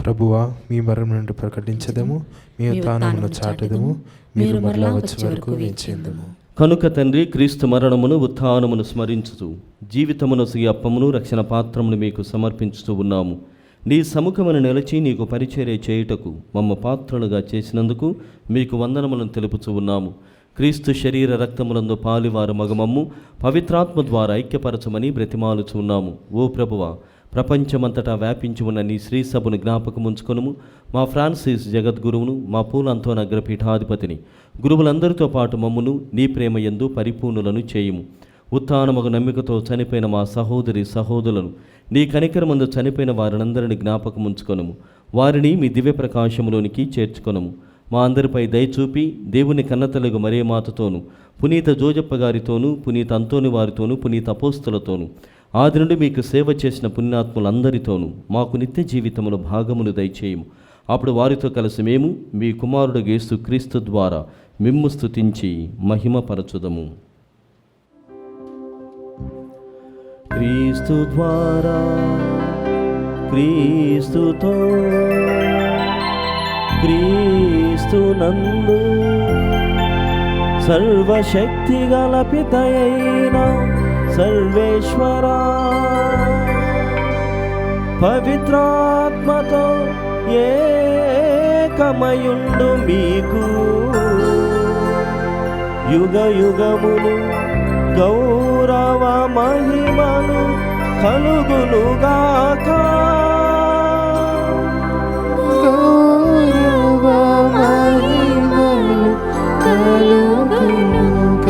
ప్రభువా, మీ మరణం నుండి ప్రకటించదము, మీ ఉత్థానమును చాటెదము, మీరు మరలా వచ్చే వరకు వేచేందుము. కనుక తండ్రి, క్రీస్తు మరణమును ఉత్థానమును స్మరించుతూ జీవితమును అప్పమును రక్షణ పాత్రమును మీకు సమర్పించుతూ ఉన్నాము. నీ సముఖమును నిలిచి నీకు పరిచర్య చేయుటకు మమ్మ పాత్రలుగా చేసినందుకు మీకు వందనములను తెలుపుచూ ఉన్నాము. క్రీస్తు శరీర రక్తములందు పాలివారు మగమమ్ము పవిత్రాత్మ ద్వారా ఐక్యపరచమని బ్రతిమాలుచున్నాము. ఓ ప్రభువా, ప్రపంచమంతటా వ్యాపించి ఉన్న నీ శ్రీ సభను జ్ఞాపకముంచుకొనుము. మా ఫ్రాన్సిస్ జగద్గురువును, మా పూలంతోన అగ్రపీఠాధిపతిని, గురువులందరితో పాటు మమ్మును నీ ప్రేమ యందు పరిపూర్ణులను చేయుము. ఉత్థానమగు నమ్మికతో చనిపోయిన మా సహోదరి సహోదరులను, నీ కనికరమందు చనిపోయిన వారినందరినీ జ్ఞాపకముంచుకొనుము. వారిని మీ దివ్య ప్రకాశములోనికి చేర్చుకొనుము. మా అందరిపై దయచూపి దేవుని కన్నతలుగు మరియమాతతోను, పునీత జోజప్ప గారితోనూ, పునీత అంతోని వారితోనూ, పునీత అపోస్తులతోనూ, ఆది నుండి మీకు సేవ చేసిన పుణ్యాత్ములందరితోనూ మాకు నిత్య జీవితములో భాగమును దయచేయము. అప్పుడు వారితో కలిసి మేము మీ కుమారుడు యేసు క్రీస్తు ద్వారా మిమ్ము స్తుతించి మహిమపరచుదము. క్రీస్తు ద్వారా, క్రీస్తుతో, క్రీస్తునందు సర్వశక్తి గల పితయైన సర్వేశ్వరా, పవిత్రాత్మతో ఏకమయుండు మీకు యుగ యుగములు గౌరవ మహిమలు కలుగునుగాక. గౌరవ మహిమలు కలుగునుగాక.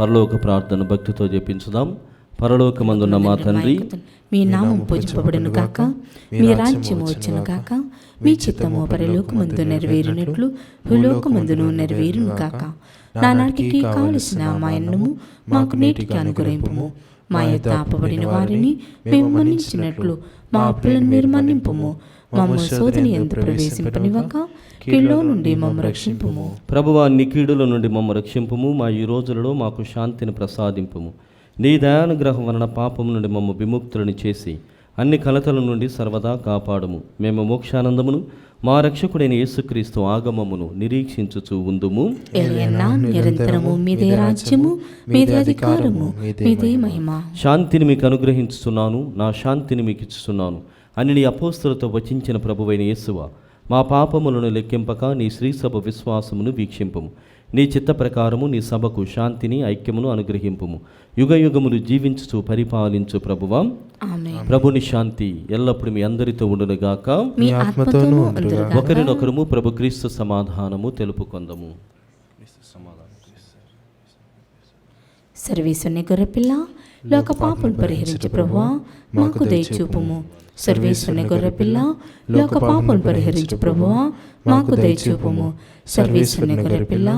పరలోక ప్రార్థన భక్తితో జపించుదాం. పరలోకమందున్న మా తండ్రి, మీ నామం పూజింపబడును గాక, మీ రాజ్యము వచ్చును గాక, మీ చిత్తము పరలోకమందు నెరవేరినట్లు భూలోకమందును నెరవేరును గాక. నానాటికి కావలసిన మా అన్నము మాకు నేటికి అనుగ్రహింపుము. మా యొద్ద అప్పబడిన వారిని మేము మన్నించినట్లు మా అప్పులను మీరు మన్నింపుము. మమ్ము శోధన యందు ప్రవేశింపనివ్వక కీడులో నుండి మమ్ము రక్షింపుము. ప్రభువా, నీ కీడుల నుండి మమ్ము రక్షింపుము. మా ఈ రోజులలో మాకు శాంతిని ప్రసాదింపుము. నీ దయానుగ్రహం వలన పాపం నుండి మమ్ము విముక్తులను చేసి అన్ని కలతల నుండి సర్వదా కాపాడుము. మేము మోక్షానందమును మా రక్షకుడైన యేసుక్రీస్తు ఆగమమును నిరీక్షించుచు ఉందుము. ఎల్లెన్నా నిరంతరము మీదే రాజ్యము, మీదే అధికారము, మీదే మహిమ. శాంతిని మీకు అనుగ్రహించుతున్నాను, నా శాంతిని మీకు ఇస్తున్నాను అని నీ అపోస్తలతో వచించిన ప్రభువైన యేసువా, మా పాపములను లెక్కింపక నీ శ్రీసభ విశ్వాసమును వీక్షింపము. నీ చిత్త ప్రకారము నీ సభకు శాంతిని ఐక్యమును అనుగ్రహింపుము. యుగ యుగములు జీవించుచు పరిపాలించు ప్రభువా. ప్రభుని శాంతి ఎల్లప్పుడు మీ అందరితో ఉండునుగాక. మీ ఆత్మతోనూ ఉండునుగాక. ఒకరినొకరము ప్రభు క్రీస్తు సమాధానము తెలుపుకొందము. సర్వేశ్వరుని గొర్రెపిల్ల, లోక పాపం పరిహరించు ప్రభువా, మాకు దయచూపుము. సర్వేశ్వరుని గొర్రెపిల్ల, లోక పాపం పరిహరించు ప్రభువా, మాకు దయచూపుము. సర్వేశ్వరుని గొర్రెపిల్ల,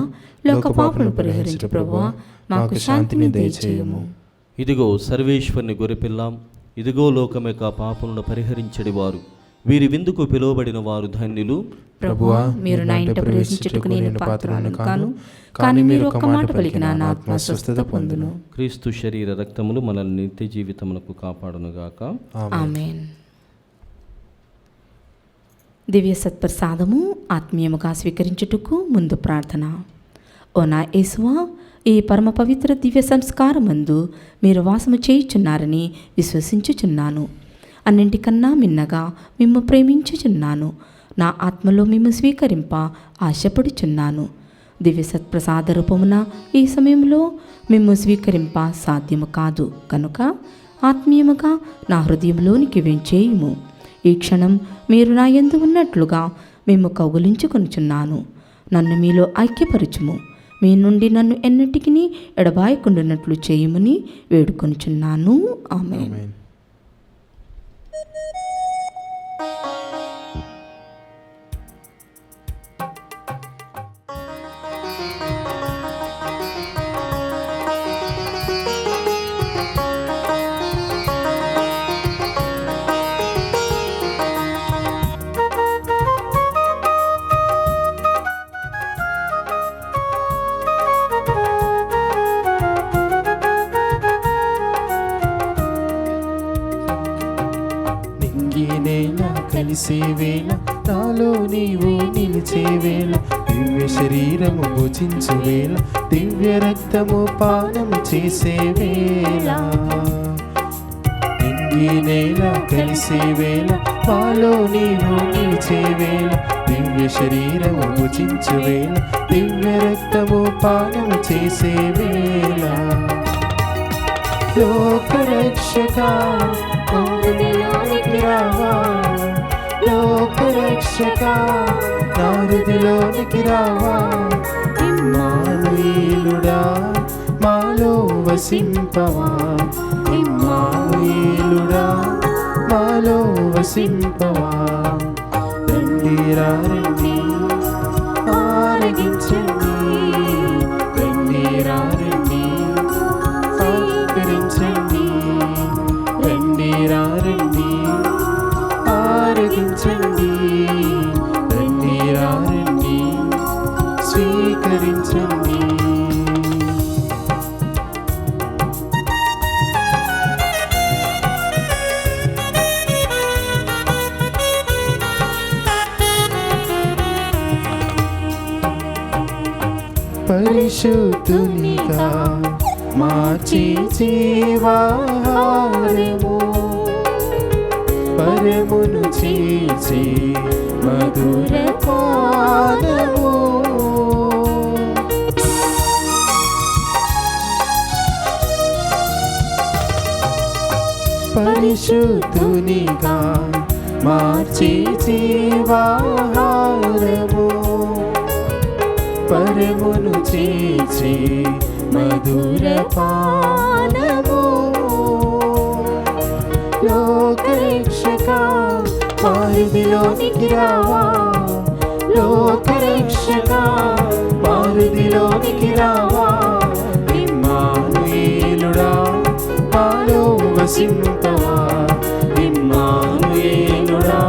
లోక పాపం పరిహరించు ప్రభువా, మాకు శాంతిని దయచేయము. ఇదిగో సర్వేశ్వరుని గొర్రెపిల్ల, ఇదిగో లోకం యొక్క పాపములను పరిహరించడి వారు. వీరి విందుకు పిలువబడిన వారు ధన్యులు. ప్రభువా, మీరు నా ఇంట ప్రవేశించుటకు నేను పాత్రుడను కాను, కానీ మీరు ఒక్క మాట పలికిన నా ఆత్మ స్వస్థత పొందును. క్రీస్తు శరీర రక్తములు మనల్ని నిత్య జీవితమునకు కాపాడునుగాక. ఆమేన్. దివ్య సత్ప్రసాదము ఆత్మీయముగా స్వీకరించుటకు ముందు ప్రార్థన. ఓ నా యేసువా, ఈ పరమ పవిత్ర దివ్య సంస్కారమందు మీరు వాసము చేయుచున్నారని విశ్వసించుచున్నాను. అన్నింటికన్నా మిన్నగా మిమ్ము ప్రేమించుచున్నాను. నా ఆత్మలో మిమ్ము స్వీకరింప ఆశపడుచున్నాను. దివ్య సత్ప్రసాద రూపమున ఈ సమయంలో మిమ్ము స్వీకరింప సాధ్యము కాదు కనుక ఆత్మీయముగా నా హృదయంలోనికి వెంచేయుము. ఈ క్షణం మీరు నా యందు ఉన్నట్లుగా మేము కౌగులించుకొనుచున్నాను. నన్ను మీలో ఐక్యపరచుము. మీ నుండి నన్ను ఎన్నటికీ ఎడబాయకుండానట్లు చేయమని వేడుకొనుచున్నాను. ఆమేన్. కలిసే వేళ, నాలో నీవు నిలిచే వేళ, దివ్య శరీరము భుజించు వేళ, దివ్య రక్తము పానము చేసే వేళ. నింగి నేల కలిసే వేళ, నాలో నీవు నిలిచే వేళ, దివ్య శరీరము భుజించు వేళ, దివ్య రక్తము పానము చేసే వేళ. లోకరక్షక రావా, లోకరక్షక నా హృదిలోనికి రావా. ఇమ్మానుయేలుడా మాలో వసింపవా, ఇమ్మానుయేలుడా మాలో వసింపవా. రండి రండి ఆరగించండి, రండి రండి ఆకరించండి, రండి రండి ఆరగించండి, రండి రండి స్వీకరించండి. పరిశుద్ధునిగా మార్చి జీవాహారము, పరమును చేసి మధుర పానము. పరిశుద్ధునిగా మార్చి జీవాహారము, పరమును చేసి మధుర పానము. లోకరక్షక వారిదిలోనికి రావా, లోకరక్షక వారిదిలోనికి రావా. ఇమ్మానుయేలుడా మాలో వసింపవా, ఇమ్మానుయేలుడా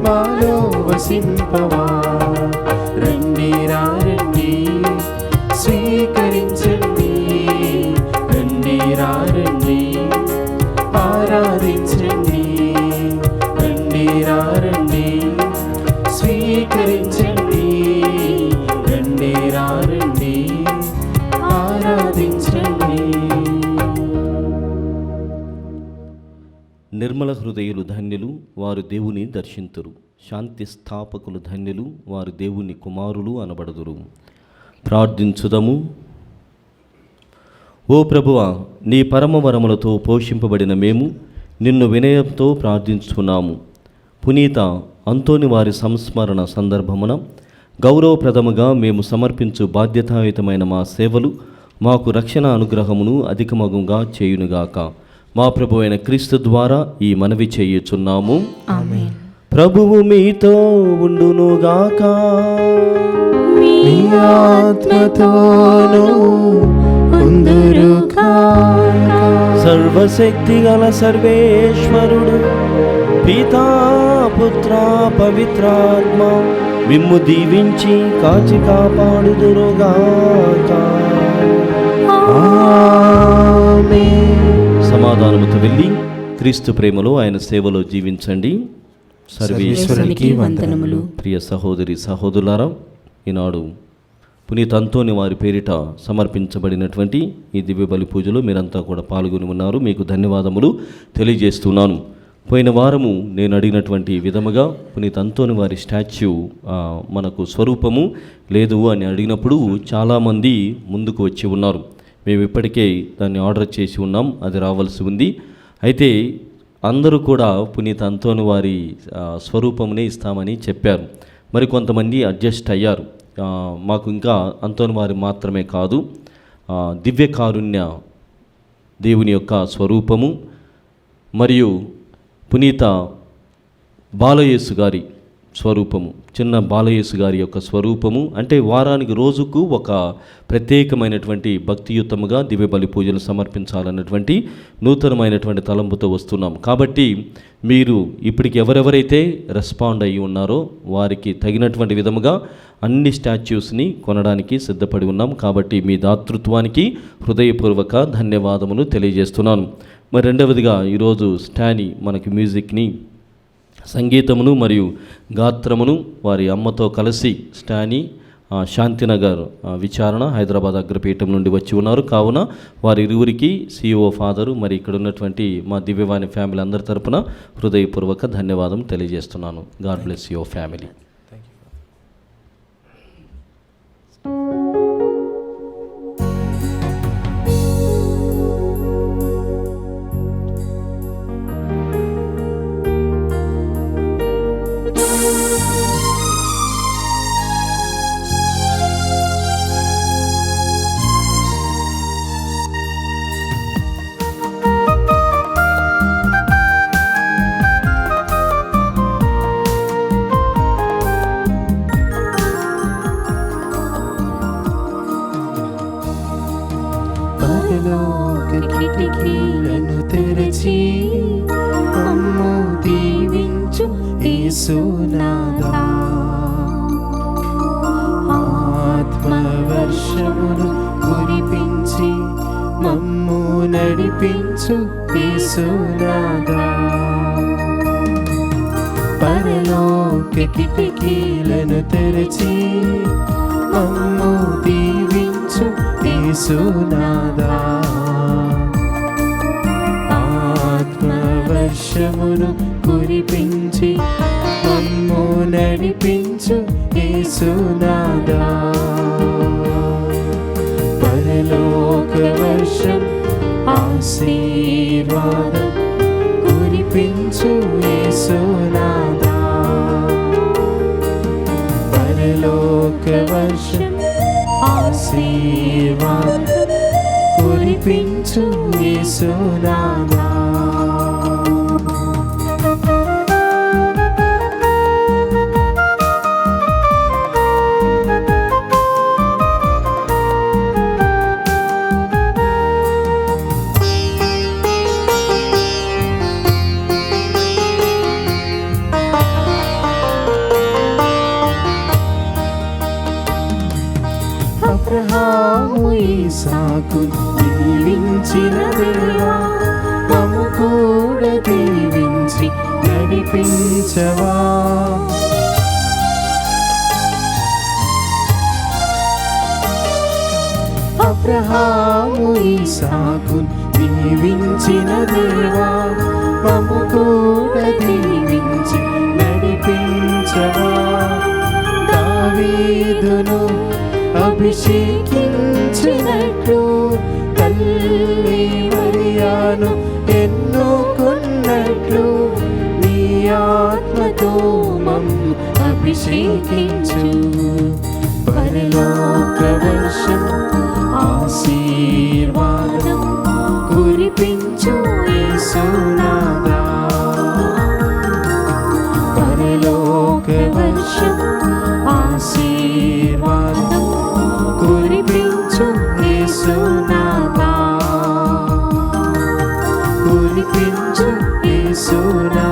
మాలో వసింపవా. రండి రా రండి స్వీకరించండి, రండి రా రండి ఆరాధించండి, రండి రా రండి స్వీకరించండి, రండి రా రండి ఆరాధించండి. నిర్మల హృదయులు ధన్యులు, వారు దేవుని దర్శింతురు. శాంతి స్థాపకులు ధన్యులు, వారు దేవుని కుమారులు అనబడుదురు. ప్రార్థించుదము. ఓ ప్రభువా, నీ పరమవరములతో పోషింపబడిన మేము నిన్ను వినయంతో ప్రార్థించున్నాము. పునీత అంతోని వారి సంస్మరణ సందర్భమున గౌరవప్రదముగా మేము సమర్పించు బాధ్యతాయుతమైన మా సేవలు మాకు రక్షణ అనుగ్రహమును అధికమగుగా చేయునుగాక. మా ప్రభు అయిన క్రీస్తు ద్వారా ఈ మనవి చేయుచున్నాము. ఆమేన్. ప్రభువు మీతో ఉండునుగాక. మీ ఆత్మతోనూ ఉందురుగాక. సర్వశక్తి గల సర్వేశ్వరుడు పితా పుత్ర పవిత్రాత్మ మిమ్ము దీవించి కాచి కాపాడుదురుగాక. ఆమేన్. సమాధానముతో వెళ్ళి క్రీస్తు ప్రేమలో ఆయన సేవలో జీవించండి. సర్వేశ్వరునికి వందనములు. ప్రియ సహోదరి సహోదరులారా, ఈనాడు పునీత అంతోని వారి పేరిట సమర్పించబడినటువంటి ఈ దివ్య బలి పూజలో మీరంతా కూడా పాల్గొని ఉన్నారు. మీకు ధన్యవాదములు తెలియజేస్తున్నాను. పోయిన వారము నేను అడిగినటువంటి విధముగా పునీత అంతోని వారి స్టాచ్యూ మనకు స్వరూపము లేదు అని అడిగినప్పుడు చాలామంది ముందుకు వచ్చి ఉన్నారు. మేము ఇప్పటికే దాన్ని ఆర్డర్ చేసి ఉన్నాం, అది రావాల్సి ఉంది. అయితే అందరూ కూడా పునీత అంతోని వారి స్వరూపమునే ఇస్తామని చెప్పారు. మరి కొంతమంది అడ్జస్ట్ అయ్యారు. మాకు ఇంకా అంతోని వారి మాత్రమే కాదు, దివ్యకారుణ్య దేవుని యొక్క స్వరూపము మరియు పునీత బాలయేసు గారి స్వరూపము, చిన్న బాలయేసు గారి యొక్క స్వరూపము, అంటే వారానికి రోజుకు ఒక ప్రత్యేకమైనటువంటి భక్తియుతముగా దివ్య బలి పూజలు సమర్పించాలన్నటువంటి నూతనమైనటువంటి తలంపుతో వస్తున్నాం. కాబట్టి మీరు ఇప్పటికి ఎవరెవరైతే రెస్పాండ్ అయ్యి ఉన్నారో వారికి తగినటువంటి విధముగా అన్ని స్టాచ్యూస్ని కొనడానికి సిద్ధపడి ఉన్నాం. కాబట్టి మీ దాతృత్వానికి హృదయపూర్వక ధన్యవాదములు తెలియజేస్తున్నాను. మరి రెండవదిగా ఈరోజు స్టానీ మనకి మ్యూజిక్ని, సంగీతమును మరియు గాత్రమును వారి అమ్మతో కలిసి స్టానీ శాంతినగర్ విచారణ హైదరాబాద్ అగ్రపీఠం నుండి వచ్చి ఉన్నారు. కావున వారి ఇరువురికి CEO ఫాదరు మరి ఇక్కడ ఉన్నటువంటి మా దివ్యవాణి ఫ్యామిలీ అందరి తరపున హృదయపూర్వక ధన్యవాదం తెలియజేస్తున్నాను. God bless your family. కిటికీలను తెరచి మమ్ము దీవించు యేసునాథా. ఆత్మవర్షమును కురిపించి మమ్ము నడిపించు యేసునాథా. పరలోక కిటికీలను తెరచి మమ్ము దీవించు యేసునాథా. ఆత్మవర్షమును కురిపించి మమ్ము నడిపించు యేసునాథా. పరలోక వర్షం ఆశీర్వాదం కురిపించు యేసునాథా. పరలోక వర్షం ఆశీర్వాదం నడిపించు యేసునాథా. అబ్రహాము ఇస్సాకు దీవించిన దేవా, మమ్ము కూడా దీవించి నడిపించవా. అబ్రహాము ఇస్సాకు దీవించిన దేవా, మమ్ము కూడా దీవించి నడిపించవా. దావీదును అభిషేకించినట్లు తల్లి మరియను ఎన్నుకున్నట్లు నీ ఆత్మతో మమ్ము అభిషేకించు. పరలోక వర్షం ఆశీర్వాదం కురిపించు యేసునాథా. పరలోక వర్షం ఆశీర్వాదం కురిపించు యేసునాథా. కురిపించు యేసునాథా.